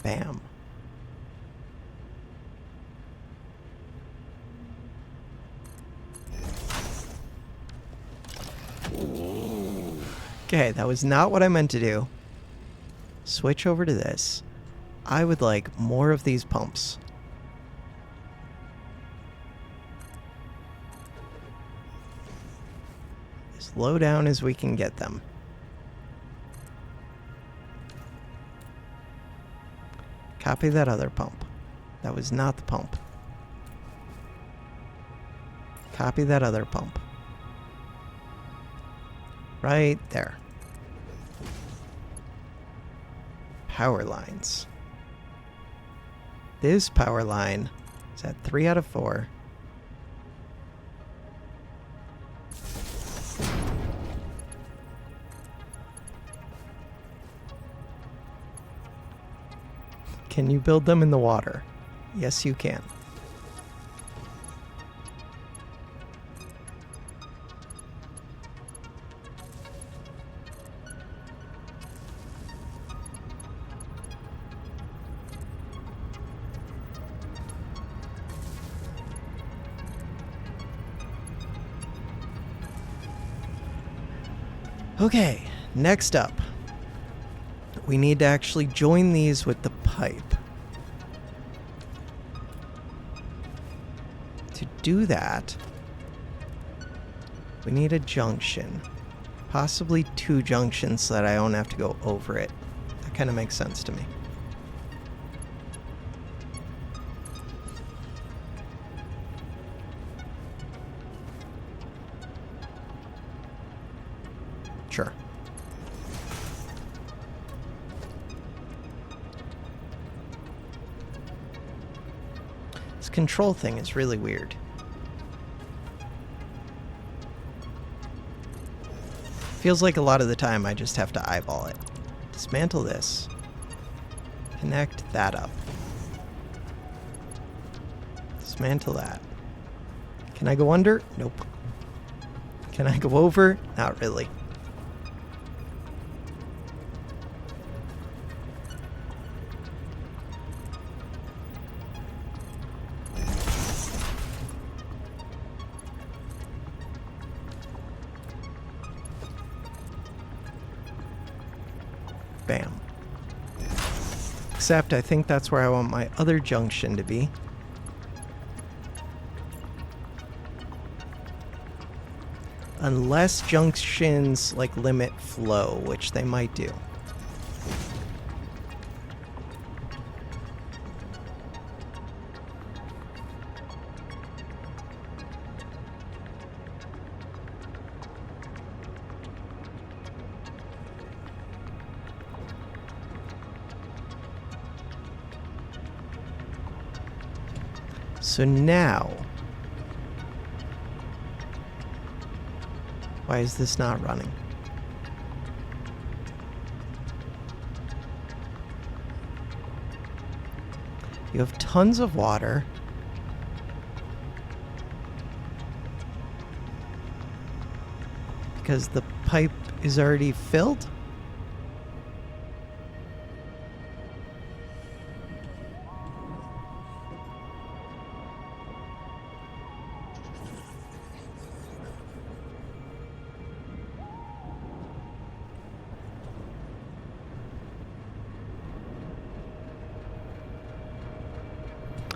Bam. Okay, that was not what I meant to do. Switch over to this. I would like more of these pumps. As low down as we can get them. Copy that other pump. That was not the pump. Copy that other pump. Right there. Power lines. This power line is at 3 out of 4. Can you build them in the water? Yes, you can. Okay, next up, we need to actually join these with the pipe. To do that, we need a junction. Possibly 2 junctions so that I don't have to go over it. That kind of makes sense to me. Sure. This control thing is really weird. Feels like a lot of the time I just have to eyeball it. Dismantle this. Connect that up. Dismantle that. Can I go under? Nope. Can I go over? Not really. Bam. Except I think that's where I want my other junction to be. Unless junctions like limit flow, which they might do. So now, why is this not running? You have tons of water. Because the pipe is already filled?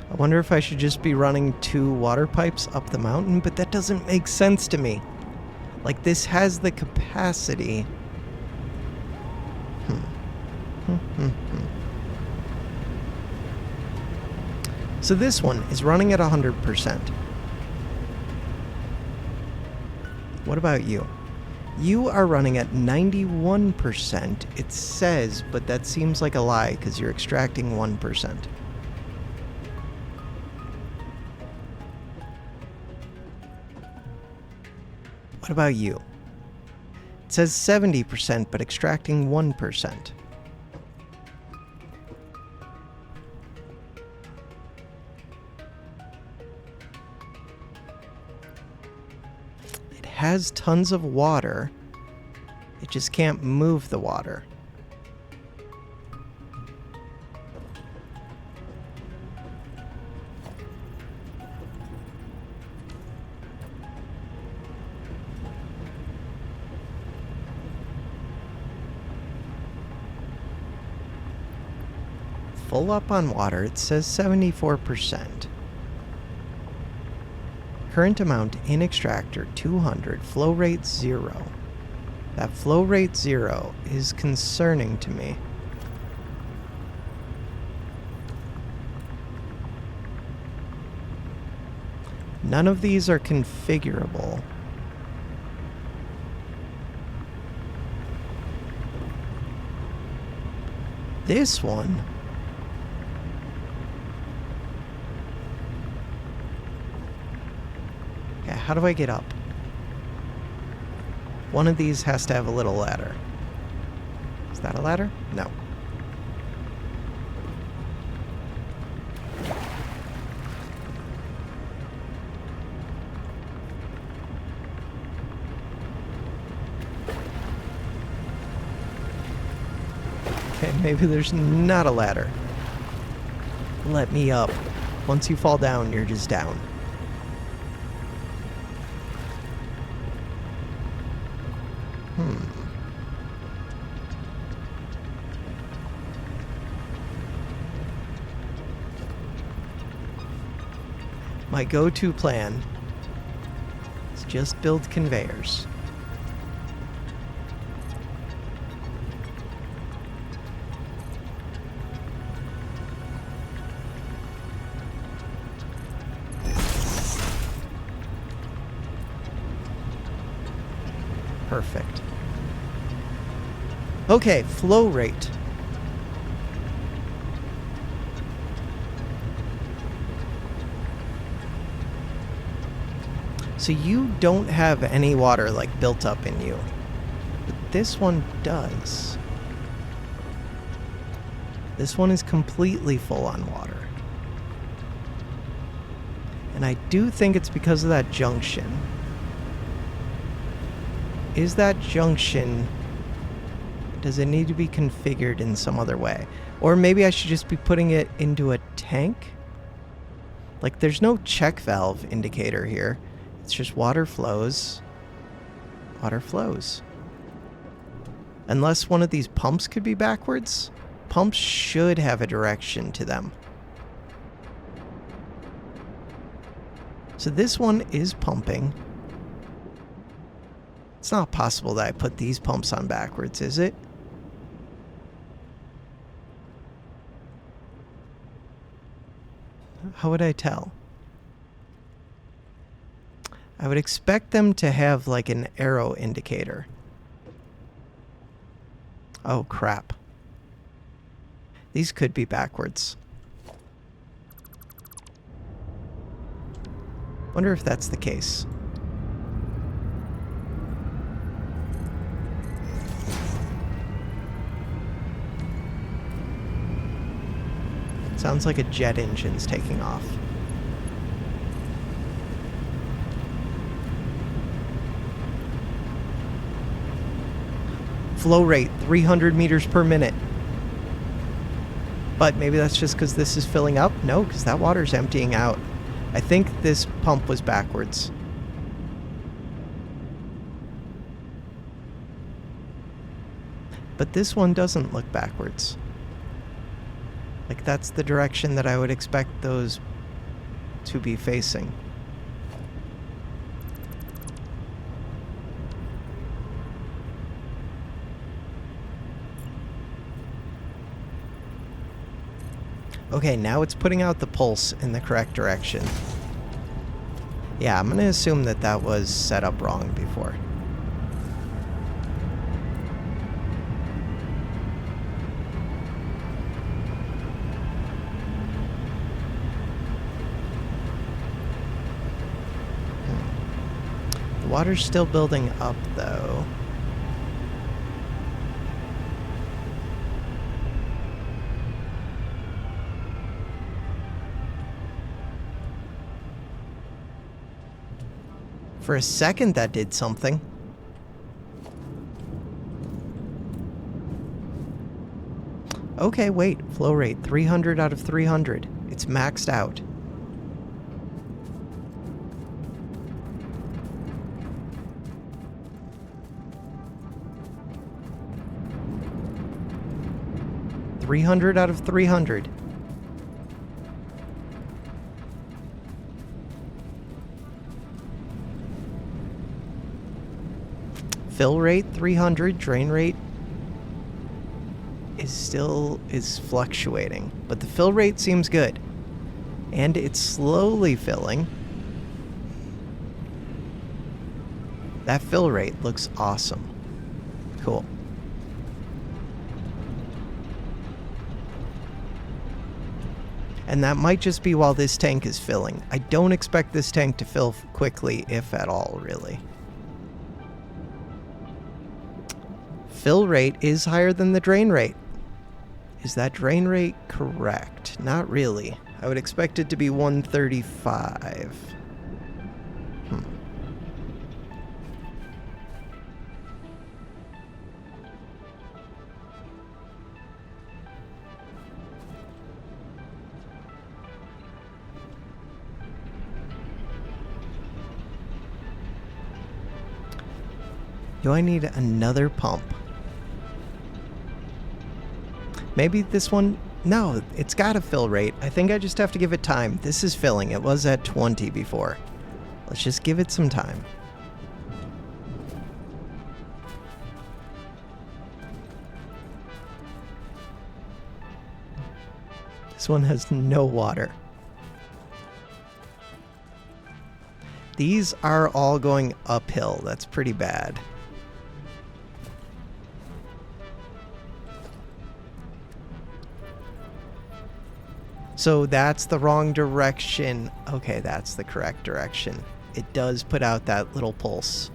I wonder if I should just be running 2 water pipes up the mountain, but that doesn't make sense to me. Like, this has the capacity. So this one is running at 100%. What about you? You are running at 91%, it says, but that seems like a lie because you're extracting 1%. What about you? It says 70%, but extracting 1%. It has tons of water. It just can't move the water. Full up on water, it says 74%. Current amount in extractor 200, flow rate 0. That flow rate 0 is concerning to me. None of these are configurable. This one. Okay, how do I get up? One of these has to have a little ladder. Is that a ladder? No. Okay, maybe there's not a ladder. Let me up. Once you fall down, you're just down. My go-to plan is just build conveyors. Perfect. Okay, flow rate. So you don't have any water like built up in you, but this one does. This one is completely full on water. And I do think it's because of that junction. Is that junction... does it need to be configured in some other way? Or maybe I should just be putting it into a tank? Like, there's no check valve indicator here. It's just water flows. Water flows. Unless one of these pumps could be backwards. Pumps should have a direction to them. So this one is pumping. It's not possible that I put these pumps on backwards, is it? How would I tell? I would expect them to have like an arrow indicator. Oh, crap. These could be backwards. Wonder if that's the case. Sounds like a jet engine's taking off. Flow rate, 300 meters per minute. But maybe that's just because this is filling up? No, because that water's emptying out. I think this pump was backwards. But this one doesn't look backwards. Like, that's the direction that I would expect those to be facing. Okay, now it's putting out the pulse in the correct direction. Yeah, I'm gonna assume that that was set up wrong before. The water's still building up, though. For a second, that did something. Okay, wait. Flow rate, 300 out of 300. It's maxed out. $300 out of 300. Fill rate 300, drain rate is fluctuating, but the fill rate seems good. And it's slowly filling. That fill rate looks awesome. Cool. And that might just be while this tank is filling. I don't expect this tank to fill quickly, if at all, really. Fill rate is higher than the drain rate. Is that drain rate correct? Not really. I would expect it to be 135. Do I need another pump? Maybe this one... No, it's got a fill rate. I think I just have to give it time. This is filling. It was at 20 before. Let's just give it some time. This one has no water. These are all going uphill. That's pretty bad. So that's the wrong direction. Okay, that's the correct direction. It does put out that little pulse.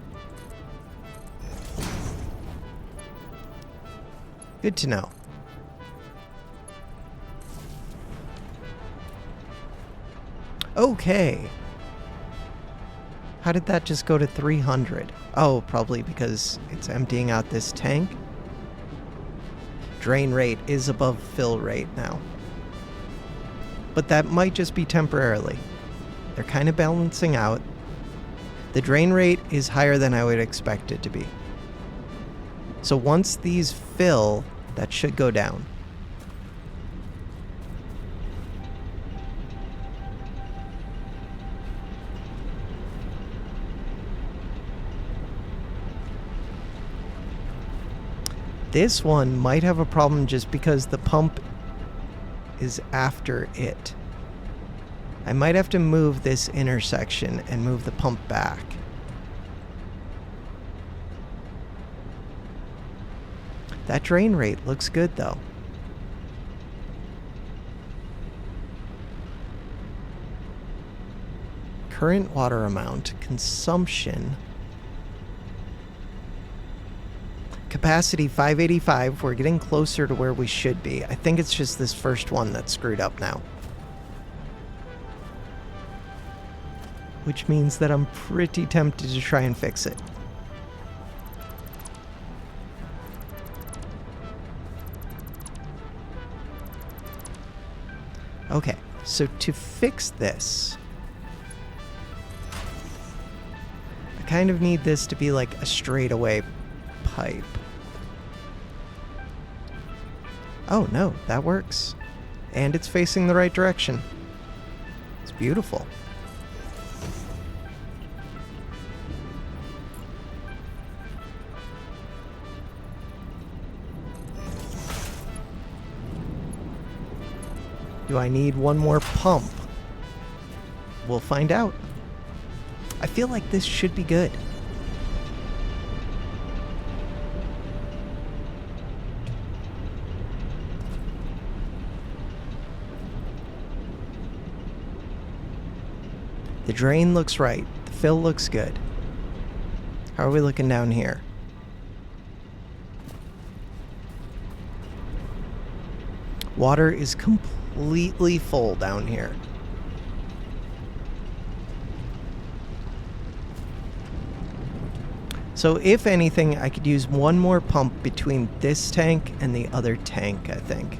Good to know. Okay. How did that just go to 300? Oh, probably because it's emptying out this tank. Drain rate is above fill rate now. But that might just be temporarily. They're kind of balancing out. The drain rate is higher than I would expect it to be. So once these fill, that should go down. This one might have a problem just because the pump is after it. I might have to move this intersection and move the pump back. That drain rate looks good though. current water amount, consumption, capacity 585. We're getting closer to where we should be. I think it's just this first one that's screwed up now. Which means that I'm pretty tempted to try and fix it. Okay, so to fix this, I kind of need this to be like a straightaway pipe. Oh no, that works. And it's facing the right direction. It's beautiful. Do I need one more pump? We'll find out. I feel like this should be good. The drain looks right. The fill looks good. How are we looking down here? Water is completely full down here. So if anything, I could use one more pump between this tank and the other tank, I think.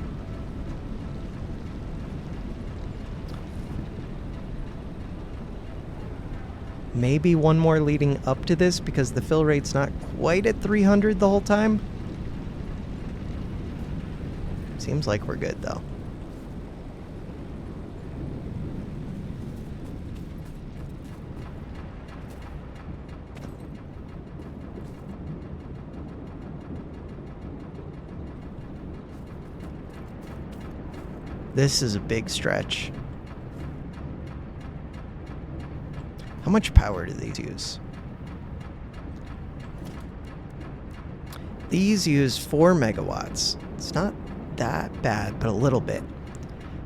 Maybe one more leading up to this because the fill rate's not quite at 300 the whole time. Seems like we're good though. This is a big stretch. How much power do these use? These use 4 megawatts. It's not that bad, but a little bit.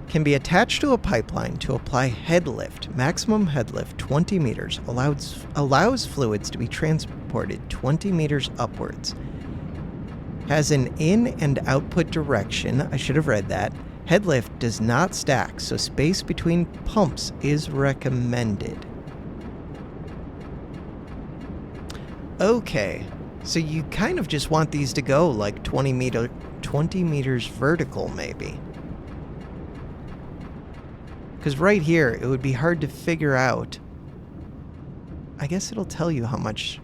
Can be attached to a pipeline to apply head lift. Maximum head lift 20 meters. Allows fluids to be transported 20 meters upwards. Has an in and output direction. I should have read that. Head lift does not stack, so space between pumps is recommended. Okay, so you kind of just want these to go like 20 meters vertical, maybe. Because right here, it would be hard to figure out. I guess it'll tell you how much.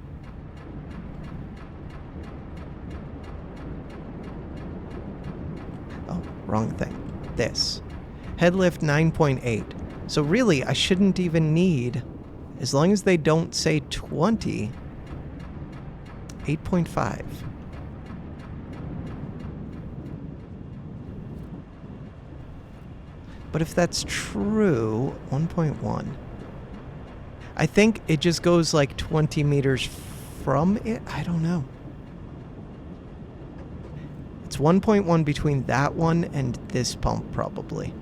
Oh, wrong thing. This. Head lift 9.8. So really, I shouldn't even need, as long as they don't say 20, 8.5. But if that's true, 1.1. I think it just goes like 20 meters from it. I don't know. It's 1.1 between that one and this pump, probably.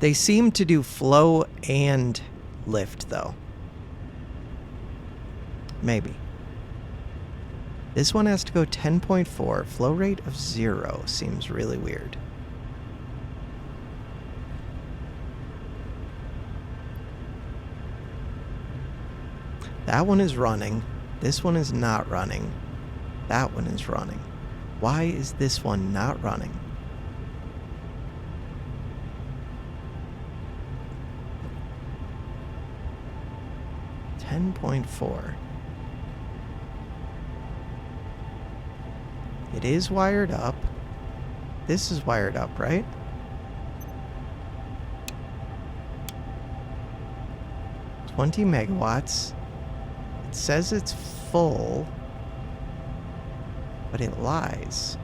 They seem to do flow and lift, though. Maybe. This one has to go 10.4. Flow rate of 0 seems really weird. That one is running. This one is not running. That one is running. Why is this one not running? $10.4. It is wired up. This is wired up, right? $20 megawatts. It says it's full, but it lies.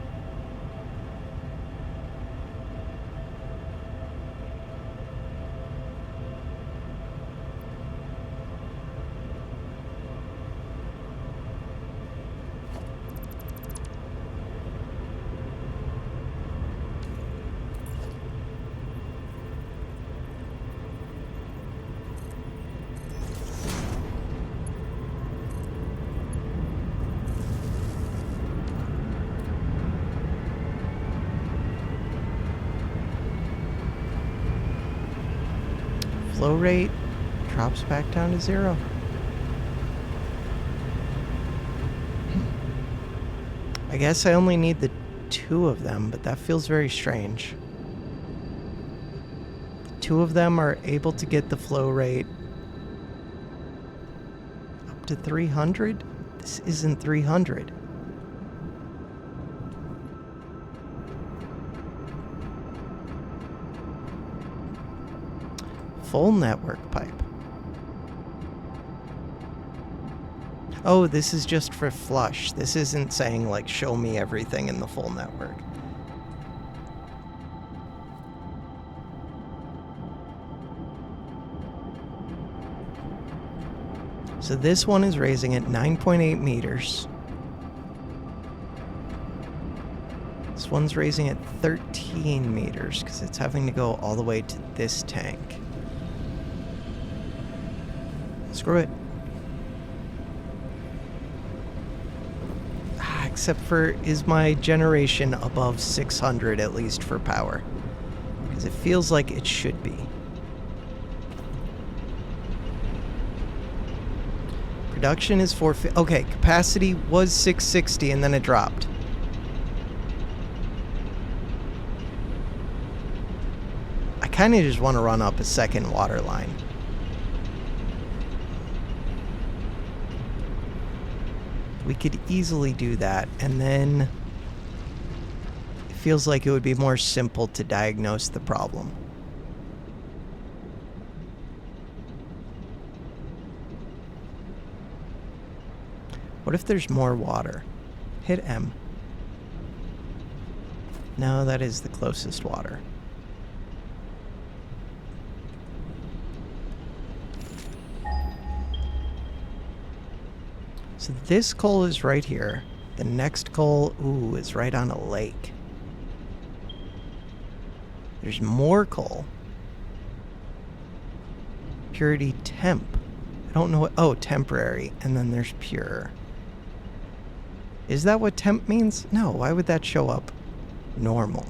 Flow rate drops back down to 0. I guess I only need the 2 of them, but that feels very strange. 2 of them are able to get the flow rate up to 300? This isn't 300. Full network pipe. Oh, this is just for flush. This isn't saying, like, show me everything in the full network. So this one is raising at 9.8 meters. This one's raising at 13 meters because it's having to go all the way to this tank. Screw it. Except for, is my generation above 600 at least for power? Because it feels like it should be. Production is 450. Okay, capacity was 660 and then it dropped. I kind of just want to run up a second water line. We could easily do that, and then it feels like it would be more simple to diagnose the problem. What if there's more water? Hit M. No, that is the closest water. So this coal is right here. The next coal, ooh, is right on a lake. There's more coal. Purity temp. I don't know what, oh, temporary. And then there's pure. Is that what temp means? No, why would that show up normal?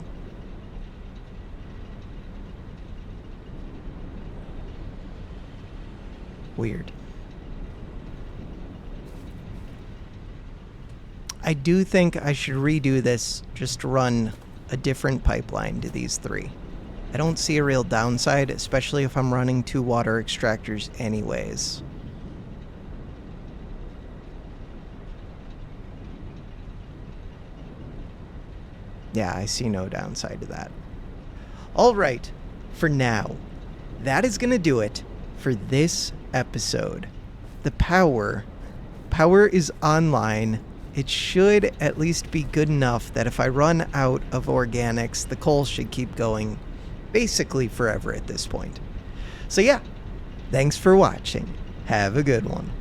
Weird. I do think I should redo this, just to run a different pipeline to these 3. I don't see a real downside, especially if I'm running 2 water extractors anyways. Yeah, I see no downside to that. All right, for now, that is going to do it for this episode. The power is online. It should at least be good enough that if I run out of organics, the coal should keep going basically forever at this point. So yeah, thanks for watching. Have a good one.